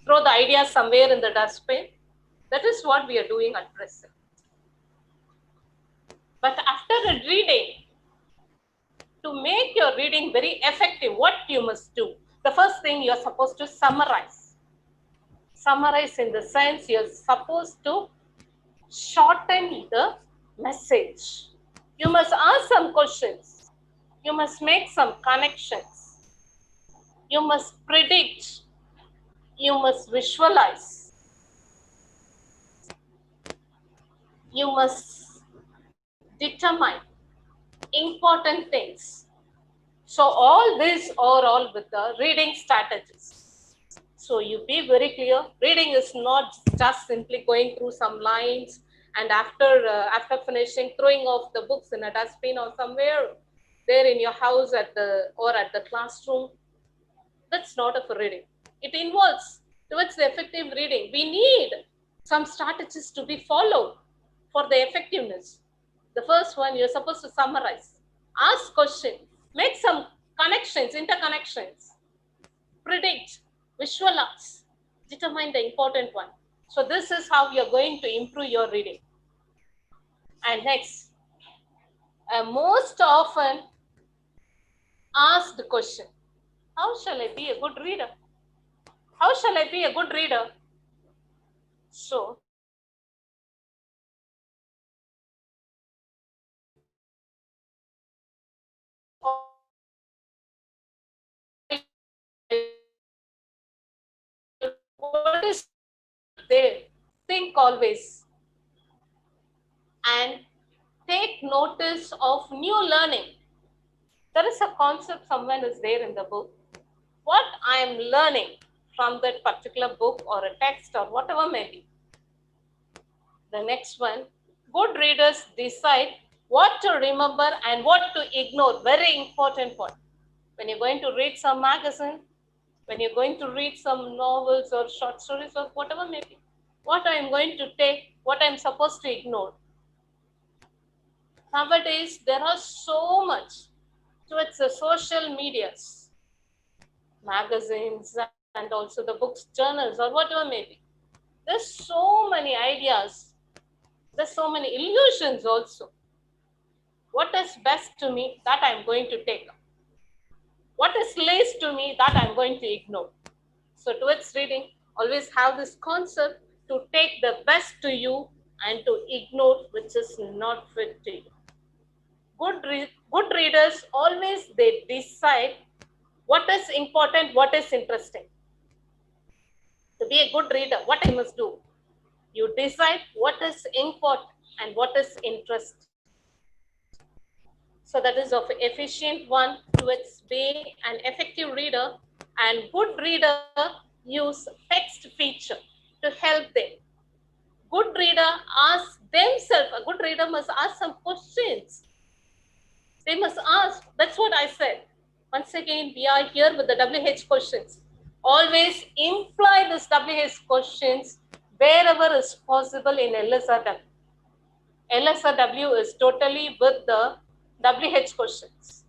throw the ideas somewhere in the dustbin. That is what we are doing at present. But after reading, to make your reading very effective, what you must do? The first thing you are supposed to summarize. Summarize in the sense you are supposed to shorten the message. You must ask some questions. You must make some connections. You must predict. You must visualize. You must determine important things. So all these are all with the reading strategies. So you be very clear. Reading is not just simply going through some lines and after finishing throwing off the books in a dustbin or somewhere there in your house at the classroom. That's not a reading. It involves towards the effective reading. We need some strategies to be followed for the effectiveness. The first one, you're supposed to summarize, ask questions, make some connections, interconnections, predict, visualize, determine the important one. So this is how you're going to improve your reading. And next, most often asked question, how shall I be a good reader? How shall I be a good reader? So, what is there? Think always and take notice of new learning. There is a concept someone is there in the book. What I am learning from that particular book or a text or whatever may be. The next one, good readers decide what to remember and what to ignore. Very important one. When you're going to read some magazine, when you're going to read some novels or short stories or whatever may be, what I'm going to take, what I'm supposed to ignore. Nowadays, there are so much towards the social medias, magazines, and also the books, journals, or whatever may be. There's so many ideas. There's so many illusions also. What is best to me, that I'm going to take. What is least to me, that I'm going to ignore. So towards reading, always have this concept to take the best to you and to ignore which is not fit to you. Good readers always they decide what is important, what is interesting. To be a good reader, what I must do? You decide what is important and what is interest. So that is of efficient one towards being an effective reader, and good reader use text feature to help them. Good reader asks themselves, a good reader must ask some questions. They must ask, that's what I said. Once again, we are here with the WH questions. Always imply this WH questions wherever is possible in LSRW. LSRW is totally with the WH questions.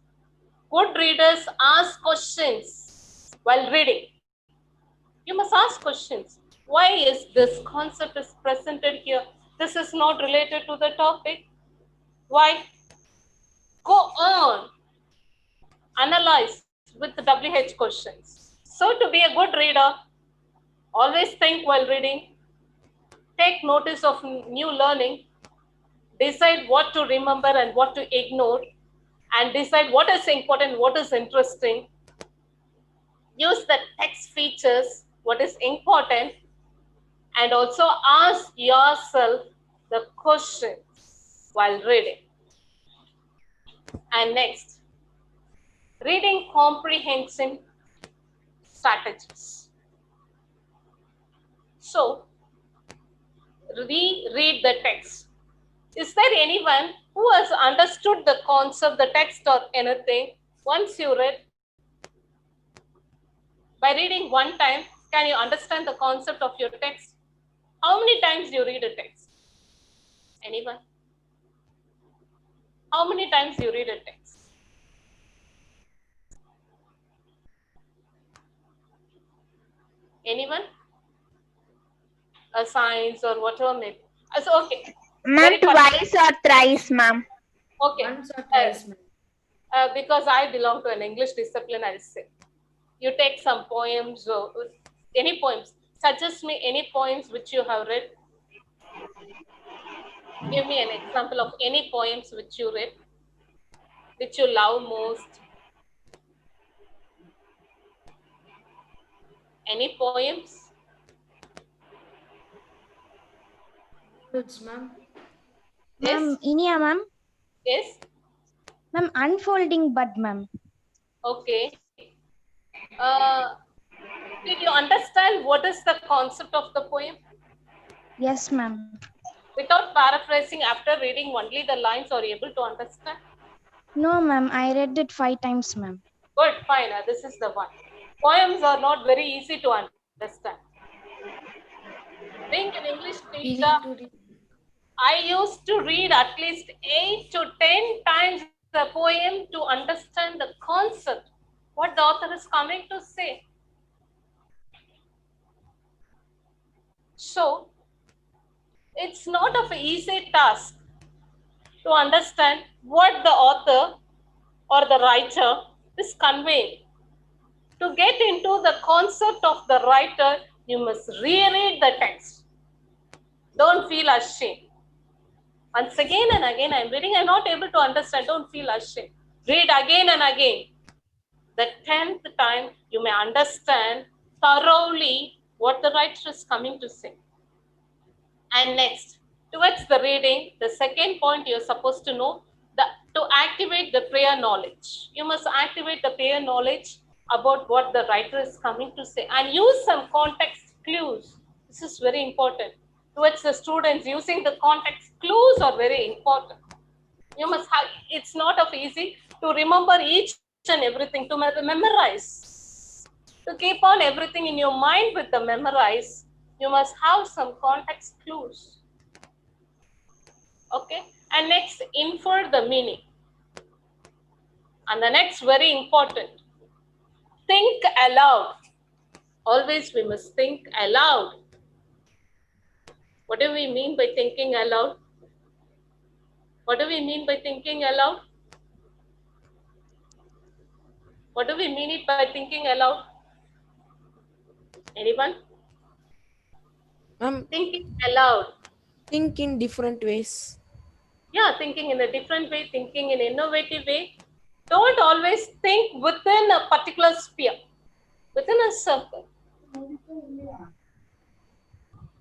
Good readers ask questions while reading. You must ask questions. Why is this concept is presented here? This is not related to the topic. Why? Go on. Analyze with the WH questions. So to be a good reader, always think while reading. Take notice of new learning. Decide what to remember and what to ignore. And decide what is important, what is interesting. Use the text features, what is important, and also ask yourself the questions while reading. And next, reading comprehension strategies. So, we read the text. Is there anyone who has understood the concept, the text or anything once you read? By reading one time, can you understand the concept of your text? How many times you read a text? Anyone? How many times you read a text? Anyone? A science or whatever maybe. So, okay. Ma'am, twice or thrice, ma'am. Okay. Once or twice, ma'am. Because I belong to an English discipline, I'll say. You take some poems, or any poems. Suggest me any poems which you have read. Give me an example of any poems which you read, which you love most. Any poems? Ma'am. Yes? Ma'am, Inia, ma'am. Yes? Ma'am, unfolding bud, ma'am. Okay. Did you understand what is the concept of the poem? Yes, ma'am. Without paraphrasing, after reading only the lines, are you able to understand? No, ma'am. I read it 5 times, ma'am. Good, fine. This is the one. Poems are not very easy to understand. Being an English teacher, I used to read at least 8 to 10 times the poem to understand the concept, what the author is coming to say. So, it's not of an easy task to understand what the author or the writer is conveying. To get into the concept of the writer, you must reread the text. Don't feel ashamed. Once again and again, I'm reading, I'm not able to understand. Don't feel ashamed. Read again and again. The 10th time, you may understand thoroughly what the writer is coming to say. And next, towards the reading, the second point you're supposed to know, to activate the prior knowledge. You must activate the prior knowledge about what the writer is coming to say and use some context clues. This is very important. Towards the students, using the context clues are very important. You must have, it's not of easy to remember each and everything, to memorize. To keep on everything in your mind with the memorize, you must have some context clues. Okay, and next, infer the meaning. And the next, very important, think aloud. Always we must think aloud. What do we mean by thinking aloud? What do we mean by thinking aloud? What do we mean it by thinking aloud? Anyone? Thinking aloud. Think in different ways. Yeah, thinking in a different way, thinking in an innovative way. Don't always think within a particular sphere, within a circle.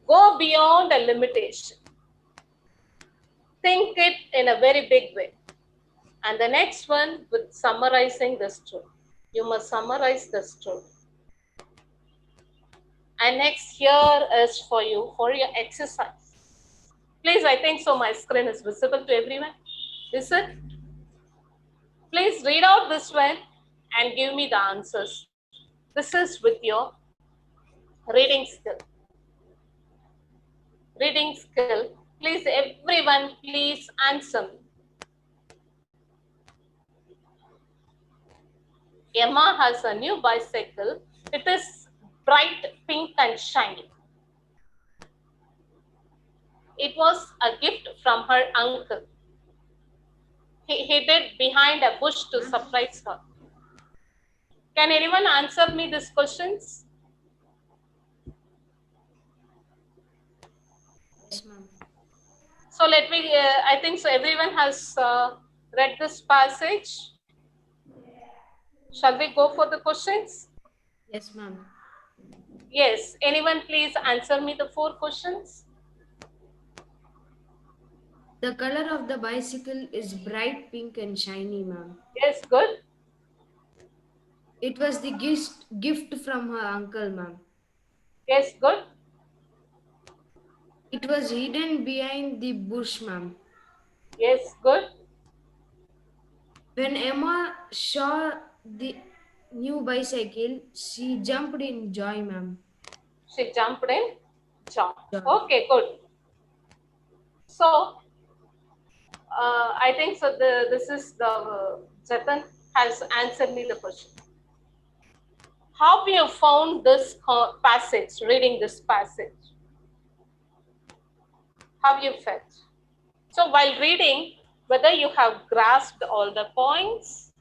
Go beyond a limitation. Think it in a very big way. And the next one with summarizing the story. You must summarize the story. And next here is for you, for your exercise. Please, I think so my screen is visible to everyone. Is it? Please read out this one and give me the answers. This is with your reading skill. Reading skill. Please, everyone, please answer me. Emma has a new bicycle. It is bright pink and shiny. It was a gift from her uncle. He hid it behind a bush to surprise her. Can anyone answer me these questions? Yes, ma'am. So let me, I think so everyone has read this passage. Shall we go for the questions? Yes, ma'am. Yes, anyone please answer me the 4 questions. The color of the bicycle is bright pink and shiny, ma'am. Yes, good. It was the gift from her uncle, ma'am. Yes, good. It was hidden behind the bush, ma'am. Yes, good. When Emma saw the new bicycle, she jumped in joy, ma'am. She jumped in joy. Okay, good. So, I think so. This is the Jatan has answered me the question. How have you found this passage? Reading this passage, how have you felt? So, while reading, whether you have grasped all the points,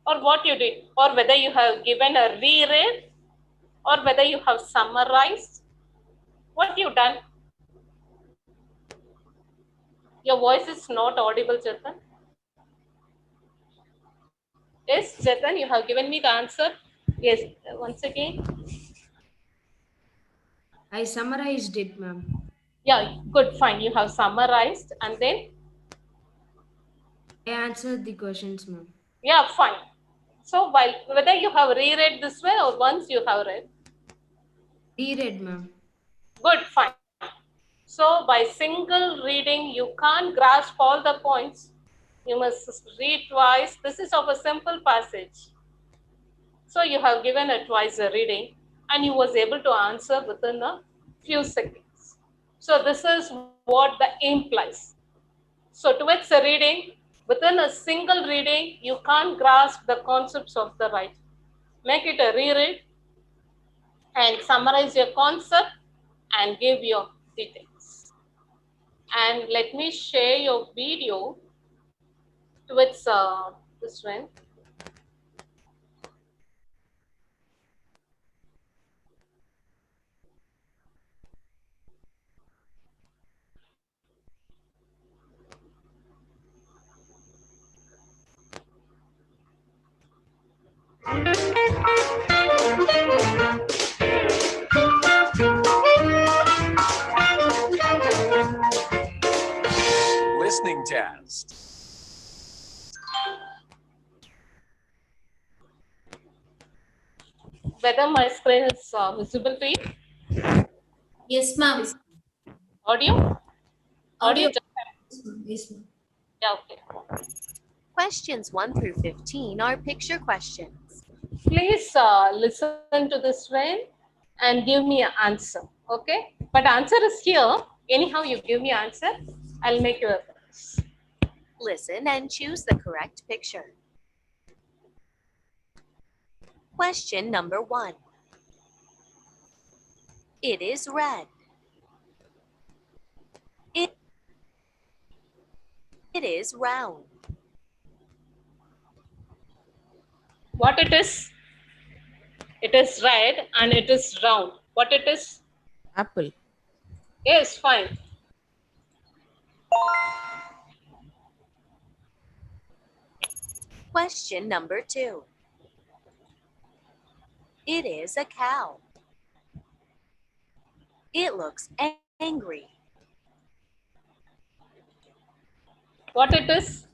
or what you did, or whether you have given a reread, or whether you have summarized, what you done? Your voice is not audible, Jatan. Yes, Jatan, you have given me the answer. Yes, once again. I summarized it, ma'am. Yeah, good, fine. You have summarized and then? I answered the questions, ma'am. Yeah, fine. So, while whether you have reread this way or once you have read? Reread, ma'am. Good, fine. So, by single reading, you can't grasp all the points. You must read twice. This is of a simple passage. So, you have given a twice a reading and you was able to answer within a few seconds. So, this is what the implies. So, towards a reading, within a single reading, you can't grasp the concepts of the writing. Make it a reread and summarize your concept and give your details. And let me share your video towards this one. Listening test. Whether my screen is visible to you? Yes, ma'am. Audio? Audio? Yes, ma'am. Yeah, okay. Questions 1 through 15 are picture questions. Please listen to this one and give me an answer, okay? But answer is here. Anyhow, you give me answer. I'll make you a reference. Listen and choose the correct picture. Question number 1. It is red. It is round. What it is? It is red and it is round. What it is? Apple. Yes, fine. Question number 2. It is a cow. It looks angry. What it is?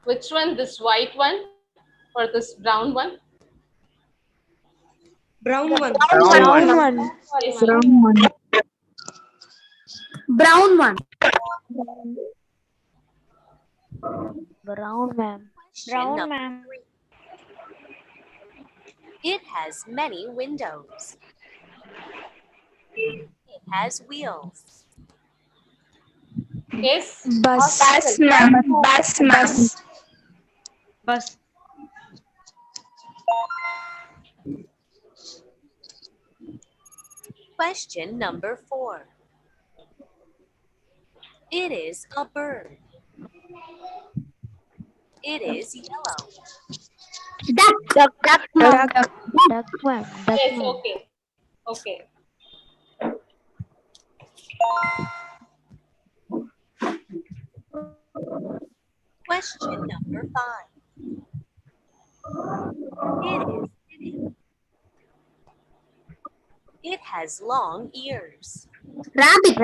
Which one? This white one or this brown one? Brown one. Brown one. Yes, Brown one. Brown one. Brown, ma'am. Question number 3. It has many windows. It has wheels. Yes. Bus, ma'am. Bus, ma'am. Bus. Question number 4. It is a bird. It is yellow. Duck. Duck, ma'am. Duck, Yes, ma'am. okay. Okay. Question number 5. It is sitting. It has long ears. Rabbit.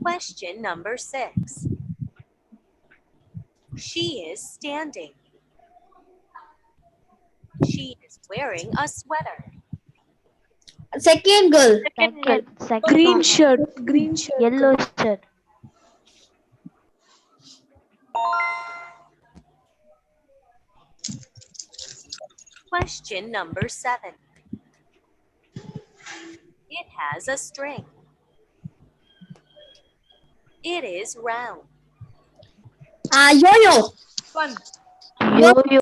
Question number 6. She is standing. She is wearing a sweater. Second girl. Second Green one. shirt. Yellow shirt. Question number 7. It has a string. It is round. Yo-yo. Fun. Yo-yo.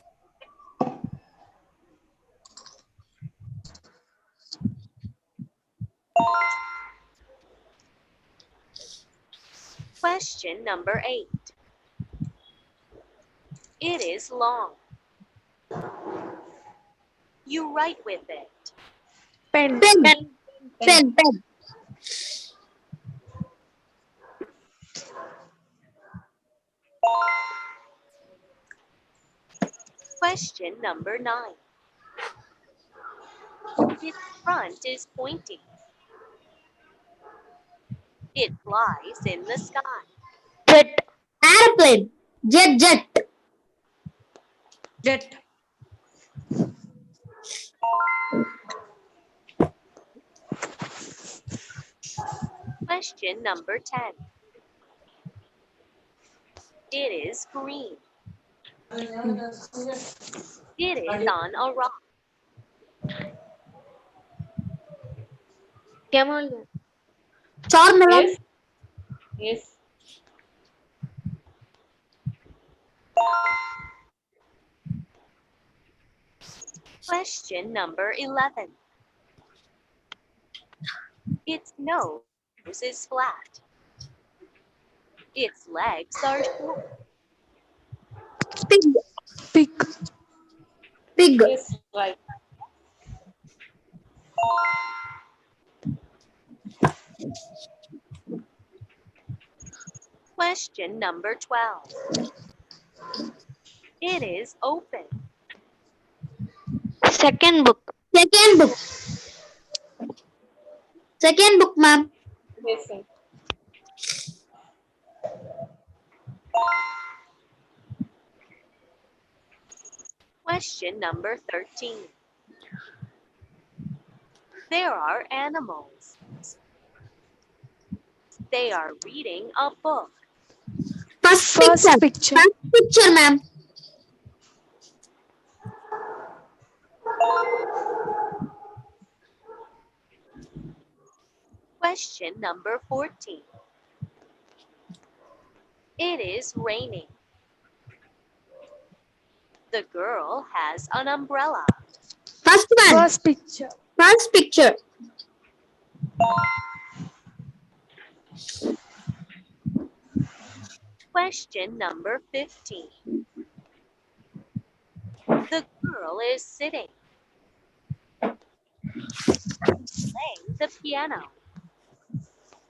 Question number 8. It is long. You write with it. Pen. Pen. Question number 9. Its front is pointy. It flies in the sky. Jet. Airplane. Jet. Jet. Question number 10. It is green. It is on a rock. Camel. Charmelon. Yes. Yes. Question number 11. Its nose is flat. Its legs are short. Pig. Yes, right. Question number 12. It is open. Second book, ma'am. Yes, sir. Question number 13. There are animals. They are reading a book. First picture, ma'am. Question number 14. It is raining. The girl has an umbrella. First one. First picture. First picture. Question number 15. The girl is sitting, playing the piano.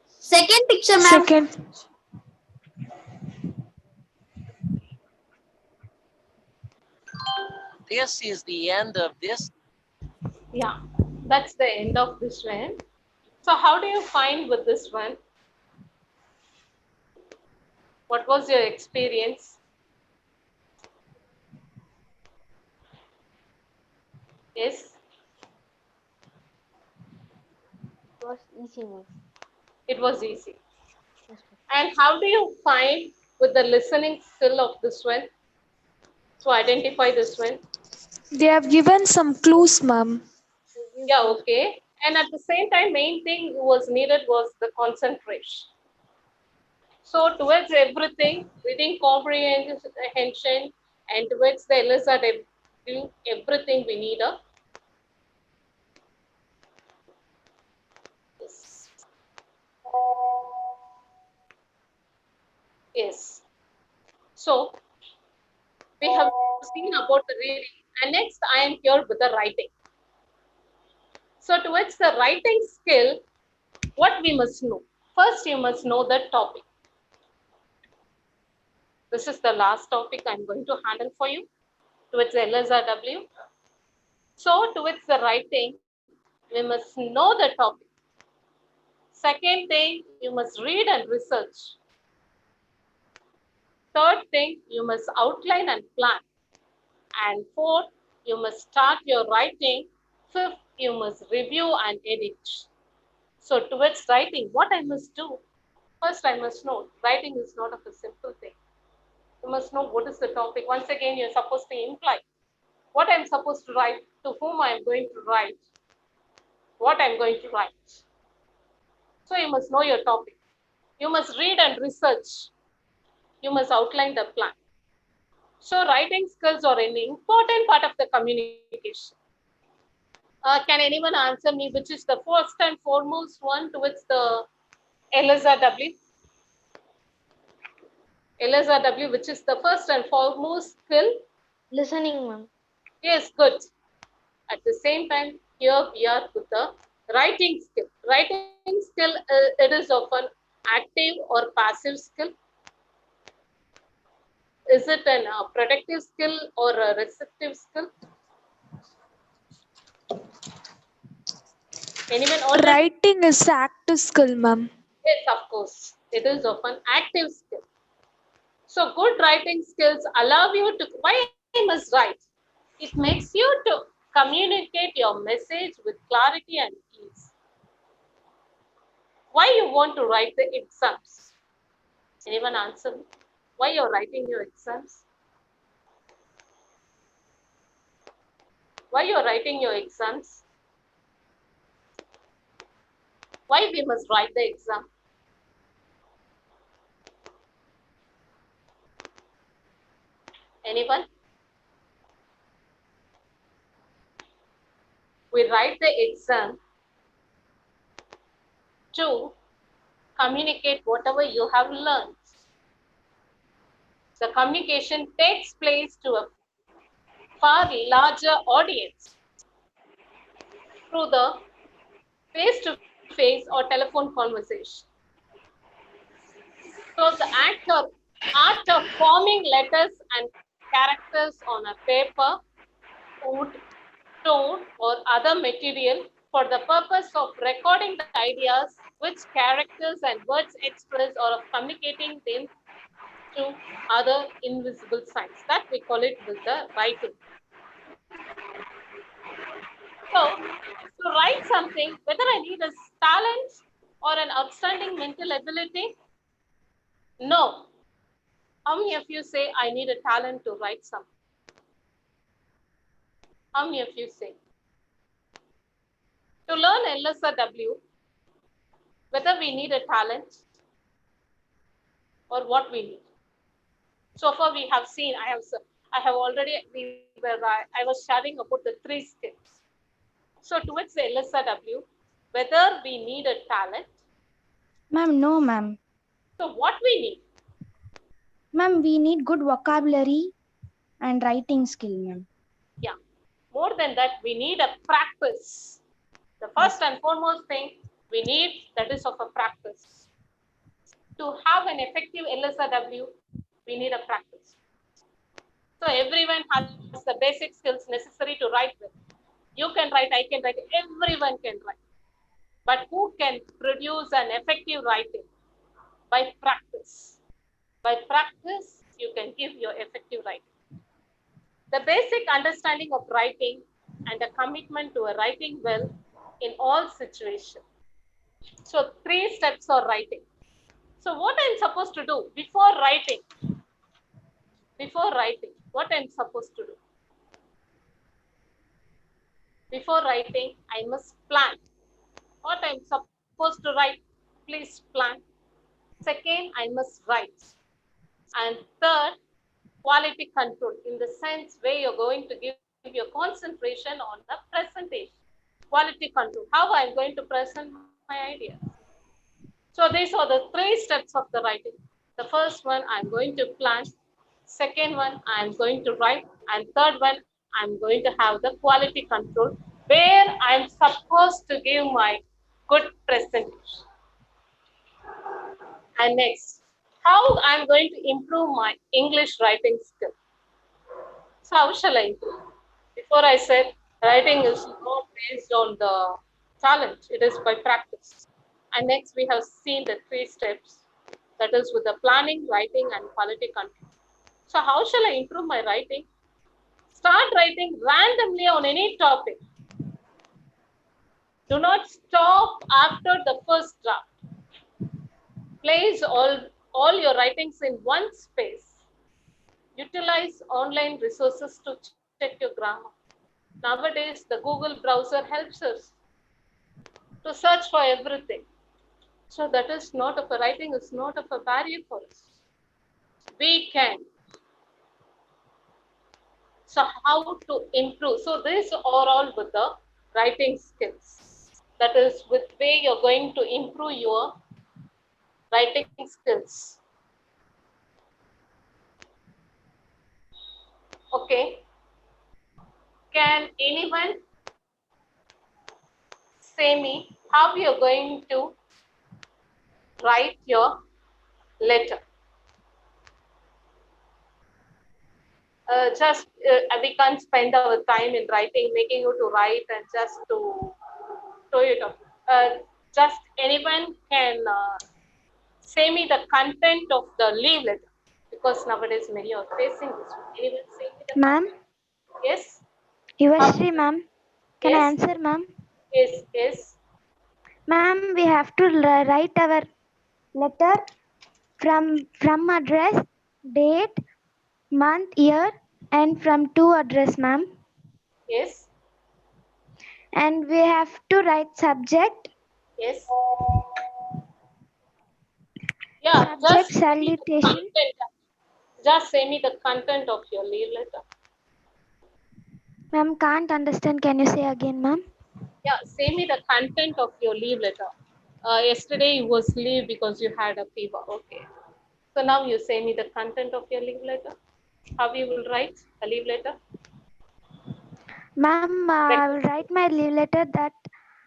Second picture, ma'am. Second. This is the end of this. Yeah, that's the end of this one. So how do you find with this one? What was your experience? Yes, It was easy, ma'am. it was easy. And how do you find with the listening skill of this one to identify this one? They have given some clues, ma'am. Yeah, okay. And at the same time, main thing was needed was the concentration. So towards everything, reading comprehension and towards the LSRW, everything we need a yes. Yes. So we have seen about the reading, and next I am here with the writing. So towards the writing skill, what we must know? First, you must know the topic. This is the last topic I'm going to handle for you towards LSRW. So towards the writing, we must know the topic. Second thing, you must read and research. Third thing, you must outline and plan. And fourth, you must start your writing. Fifth, you must review and edit. So towards writing, what I must do? First, I must know writing is not of a simple thing. You must know what is the topic. Once again, you're supposed to imply what I'm supposed to write, to whom I'm going to write, what I'm going to write. So you must know your topic. You must read and research. You must outline the plan. So writing skills are an important part of the communication. Can anyone answer me which is the first and foremost one towards the LSRW? LSRW, which is the first and foremost skill? Listening, ma'am. Yes, good. At the same time, here we are with the writing skill. Writing skill, it is often active or passive skill. Is it an productive skill or a receptive skill? Anyone already? Writing is active skill, ma'am. Yes, of course. It is of an active skill. So good writing skills allow you to, why I must write? It makes you to communicate your message with clarity and ease. Why you want to write the exams? Anyone answer me? Why you're writing your exams? Why you're writing your exams? Why we must write the exam? Anyone? We write the exam to communicate whatever you have learned. The communication takes place to a far larger audience through the face-to-face or telephone conversation. So the art of forming letters and characters on a paper, wood, stone, or other material for the purpose of recording the ideas which characters and words express or of communicating them to other invisible signs. That we call it with the writing. So to write something, whether I need a talent or an outstanding mental ability, no. How many of you say I need a talent to write something? How many of you say? To learn LSRW, whether we need a talent or what we need. So far we have seen, I was sharing about the 3 skills. So towards the LSRW, whether we need a talent. Ma'am, no, ma'am. So what we need? Ma'am, we need good vocabulary and writing skill, ma'am. Yeah. More than that, we need a practice. The first and foremost thing we need, that is of a practice. To have an effective LSRW, we need a practice. So everyone has the basic skills necessary to write with. You can write, I can write, everyone can write. But who can produce an effective writing? By practice. By practice, you can give your effective writing. The basic understanding of writing and a commitment to a writing well in all situations. So 3 steps of writing. So what I'm supposed to do before writing? Before writing, what I'm supposed to do? Before writing, I must plan. What I'm supposed to write, please plan. Second, I must write. And third, quality control, in the sense where you're going to give your concentration on the presentation. Quality control, how I'm going to present my ideas. So these are the 3 steps of the writing. The first one, I'm going to plan. Second one, I'm going to write. And third one, I'm going to have the quality control, where I'm supposed to give my good presentation. And next, how I'm going to improve my English writing skill. So how shall I improve? Before I said, writing is not based on the talent, it is by practice. And next we have seen the 3 steps, that is with the planning, writing and quality control. So how shall I improve my writing? Start writing randomly on any topic. Do not stop after the first draft. Place all your writings in one space. Utilize online resources to check your grammar. Nowadays, the Google browser helps us to search for everything. So that is not of a writing is not of a barrier for us. We can. So how to improve? So these are all with the writing skills. That is with way you're going to improve your writing skills. Okay. Can anyone say me how you're going to write your letter? We can't spend our time in writing, making you to write and just to show it off. Just anyone can say me the content of the leave letter, because nowadays many are facing this. Anyone say me the Ma'am? content? Yes? Yuvashri, ma'am. Can I Yes? answer, ma'am? Yes, yes. Ma'am, we have to write our letter from address, date, month, year, and from to address, ma'am. Yes. And we have to write subject. Yes. Yeah, Subject, salutation. just say me the content of your leave letter. Ma'am, can't understand. Can you say again, ma'am? Yeah, say me the content of your leave letter. Yesterday you was leave because you had a fever. Okay. So now you say me the content of your leave letter. How you will write a leave letter? Ma'am, I will write my leave letter that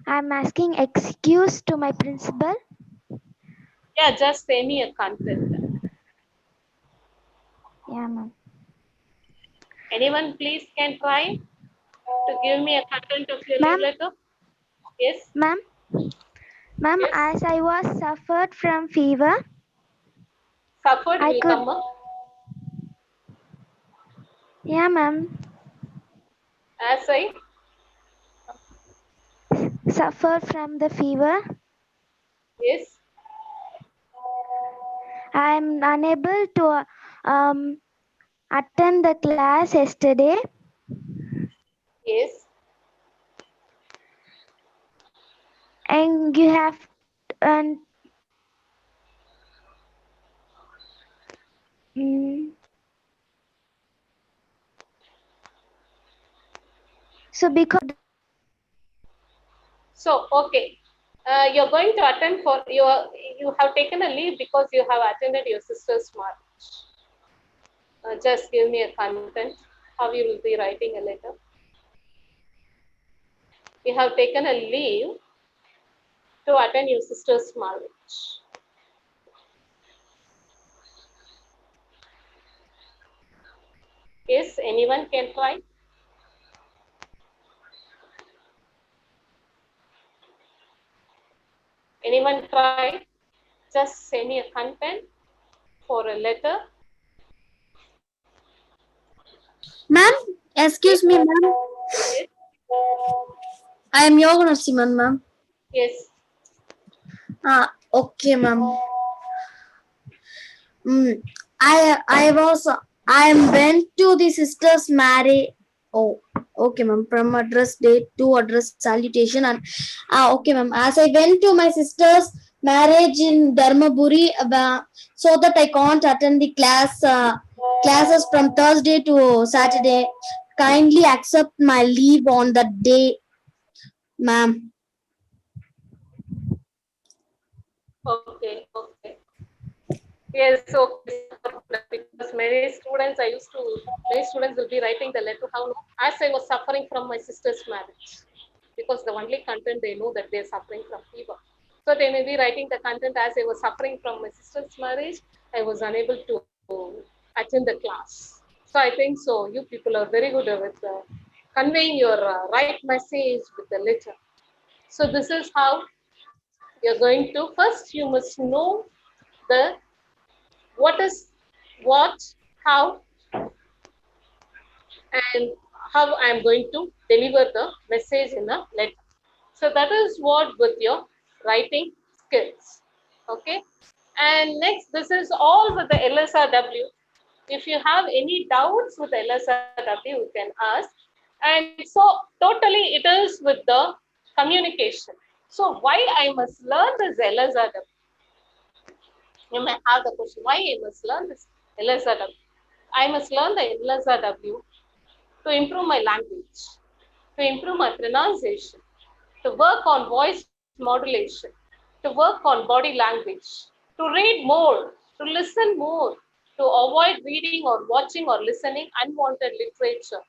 I'm asking excuse to my principal. Yeah, just say me a content. Yeah, ma'am. Anyone please can try to give me a content of your leave letter? Yes. Ma'am, Yes. as I was suffered from fever. Suffered I will could. come up. Yeah, ma'am. As I Suffered from the fever. yes. I'm unable to attend the class yesterday. Yes. And you have and So because So, okay, you're going to attend for you have taken a leave because you have attended your sister's marriage. Just give me a content. How you will be writing a letter. You have taken a leave to attend your sister's marriage. Yes, anyone can try. Anyone try? Just send me a content for a letter. Ma'am, excuse me, ma'am. Yes. I am Yoga Narasimhan, ma'am. Yes. Okay, ma'am. I went to the sister's marriage. Oh, okay, ma'am. From address date to address salutation and okay, ma'am. As I went to my sister's marriage in Dharmaburi, so that I can't attend the classes from Thursday to Saturday. Kindly accept my leave on that day, ma'am. Okay. Okay. Yes. Okay. Because many students will be writing the letter. How no? As I was suffering from my sister's marriage, because the only content they know that they're suffering from fever. So they may be writing the content as I was suffering from my sister's marriage. I was unable to attend the class. So I think so. You people are very good with conveying your right message with the letter. So this is how you're going to. First, you must know the what is what, how, and how I am going to deliver the message in a letter. So that is what with your writing skills. Okay. And next, this is all with the LSRW. If you have any doubts with the LSRW, you can ask. And so totally it is with the communication. So why I must learn this LSRW? You may have the question, why I must learn this LSRW? I must learn the LSRW to improve my language, to improve my pronunciation, to work on voice modulation, to work on body language, to read more, to listen more, to avoid reading or watching or listening unwanted literature,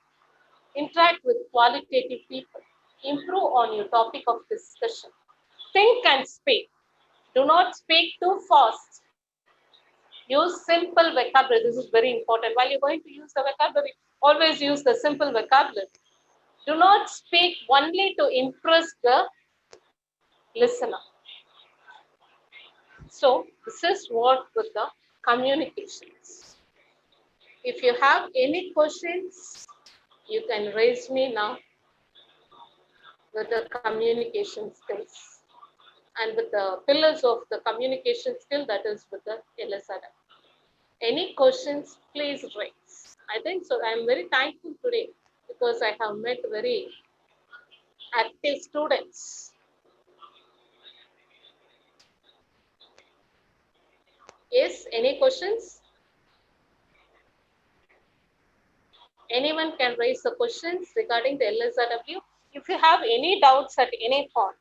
interact with qualitative people, improve on your topic of discussion. Think and speak. Do not speak too fast. Use simple vocabulary. This is very important. While you're going to use the vocabulary, always use the simple vocabulary. Do not speak only to impress the listener. So this is what with the communications. If you have any questions, you can raise me now with the communication skills and with the pillars of the communication skill, that is with the LSRM. Any questions, please raise. I think so. I'm very thankful today because I have met very active students. Yes, any questions? Anyone can raise the questions regarding the LSRW. If you have any doubts at any point,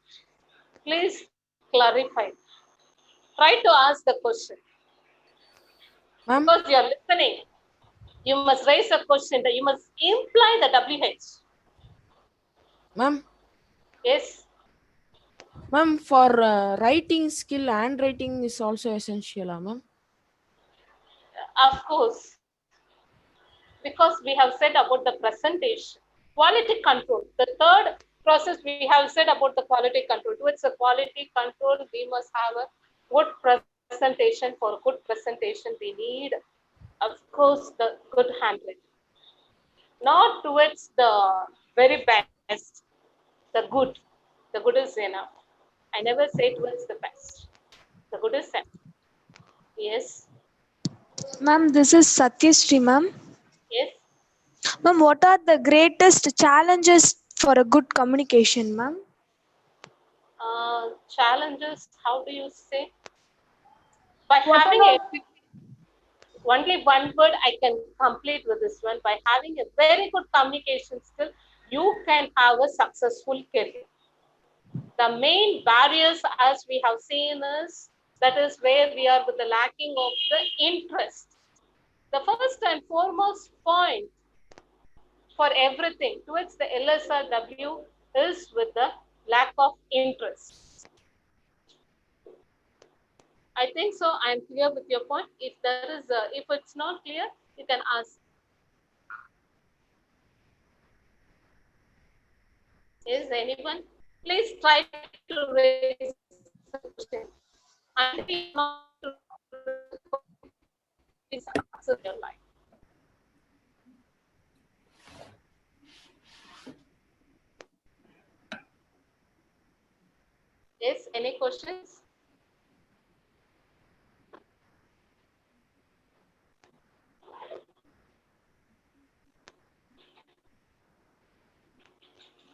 please clarify. Try to ask the question. Because you are listening, you must raise a question. That you must imply the WH. Ma'am. Yes. Ma'am, for writing skill, handwriting is also essential, ma'am. Of course. Because we have said about the presentation. Quality control. The third process we have said about the quality control. Towards the quality control, we must have a good presentation. For good presentation, we need, of course, the good handwriting. Not towards the very best, the good. The good is enough. I never say towards the best. The good is enough. Yes. Ma'am, this is Satyashree, ma'am. Yes. Ma'am, what are the greatest challenges for a good communication, ma'am? Challenges, how do you say? By having a, only one word I can complete with this one. By having a very good communication skill, you can have a successful career. The main barriers, as we have seen, is that is where we are with the lacking of the interest. The first and foremost point for everything towards the LSRW is with the lack of interest. I think so. I'm clear with your point. If there is, if it's not clear, you can ask. Is anyone? Please try to raise the question. And if you are not able to raise the question, please answer your line. Yes, any questions?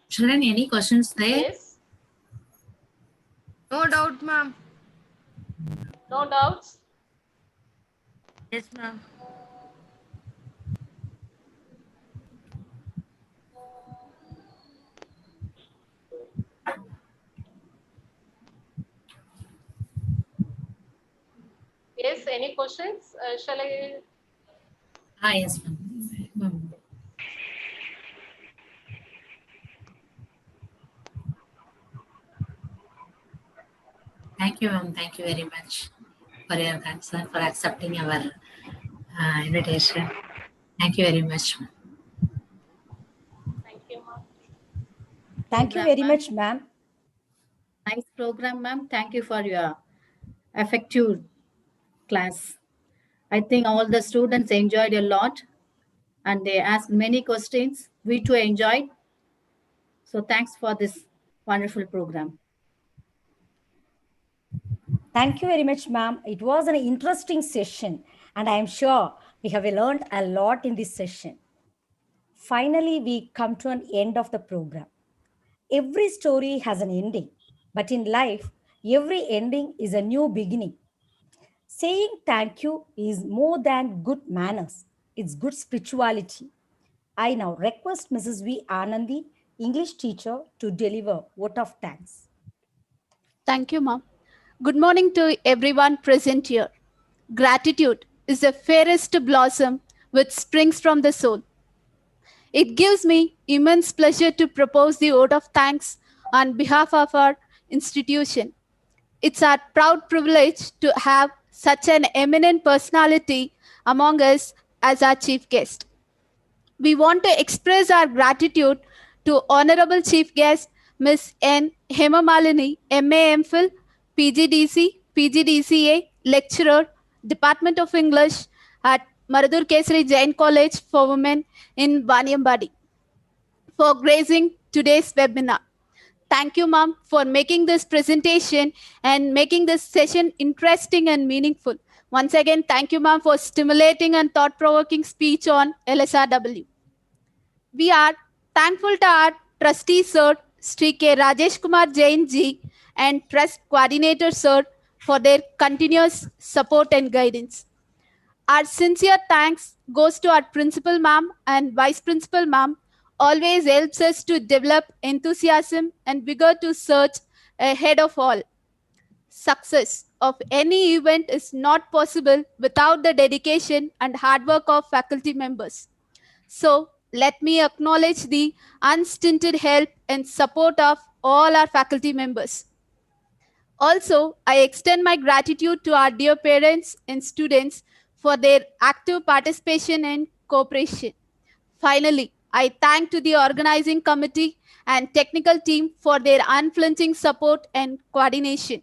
Children, any questions there? Yes. No doubt, ma'am. No doubts? Yes, ma'am. Yes, any questions? Shall I? Yes, ma'am. Thank you, ma'am. Thank you very much for your concern, for accepting our invitation. Thank you very much. Thank you, ma'am. Thank you very much, ma'am. Nice program, ma'am. Thank you for your effective class. I think all the students enjoyed a lot and they asked many questions. We too enjoyed. So thanks for this wonderful program. Thank you very much, ma'am. It was an interesting session, and I am sure we have learned a lot in this session. Finally, we come to an end of the program. Every story has an ending, but in life, every ending is a new beginning. Saying thank you is more than good manners, it's good spirituality. I now request Mrs. V. Anandi, English teacher, to deliver vote of thanks. Thank you, ma'am. Good morning to everyone present here. Gratitude is the fairest blossom which springs from the soul. It gives me immense pleasure to propose the vote of thanks on behalf of our institution. It's our proud privilege to have such an eminent personality among us as our chief guest. We want to express our gratitude to Honorable Chief Guest Ms. N. Hemamalini, MA MPhil, PGDC, PGDCA, Lecturer, Department of English at Maradur Kesari Jain College for Women in Vaniambadi, for gracing today's webinar. Thank you, ma'am, for making this presentation and making this session interesting and meaningful. Once again, thank you, ma'am, for stimulating and thought-provoking speech on LSRW. We are thankful to our trustee, sir, Sri K. Rajesh Kumar Jain ji, and trust coordinator, sir, for their continuous support and guidance. Our sincere thanks goes to our principal, ma'am, and vice principal, ma'am, always helps us to develop enthusiasm and vigor to search ahead of all. Success of any event is not possible without the dedication and hard work of faculty members. So let me acknowledge the unstinted help and support of all our faculty members. Also, I extend my gratitude to our dear parents and students for their active participation and cooperation. Finally, I thank to the organizing committee and technical team for their unflinching support and coordination.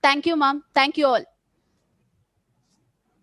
Thank you, ma'am. Thank you all.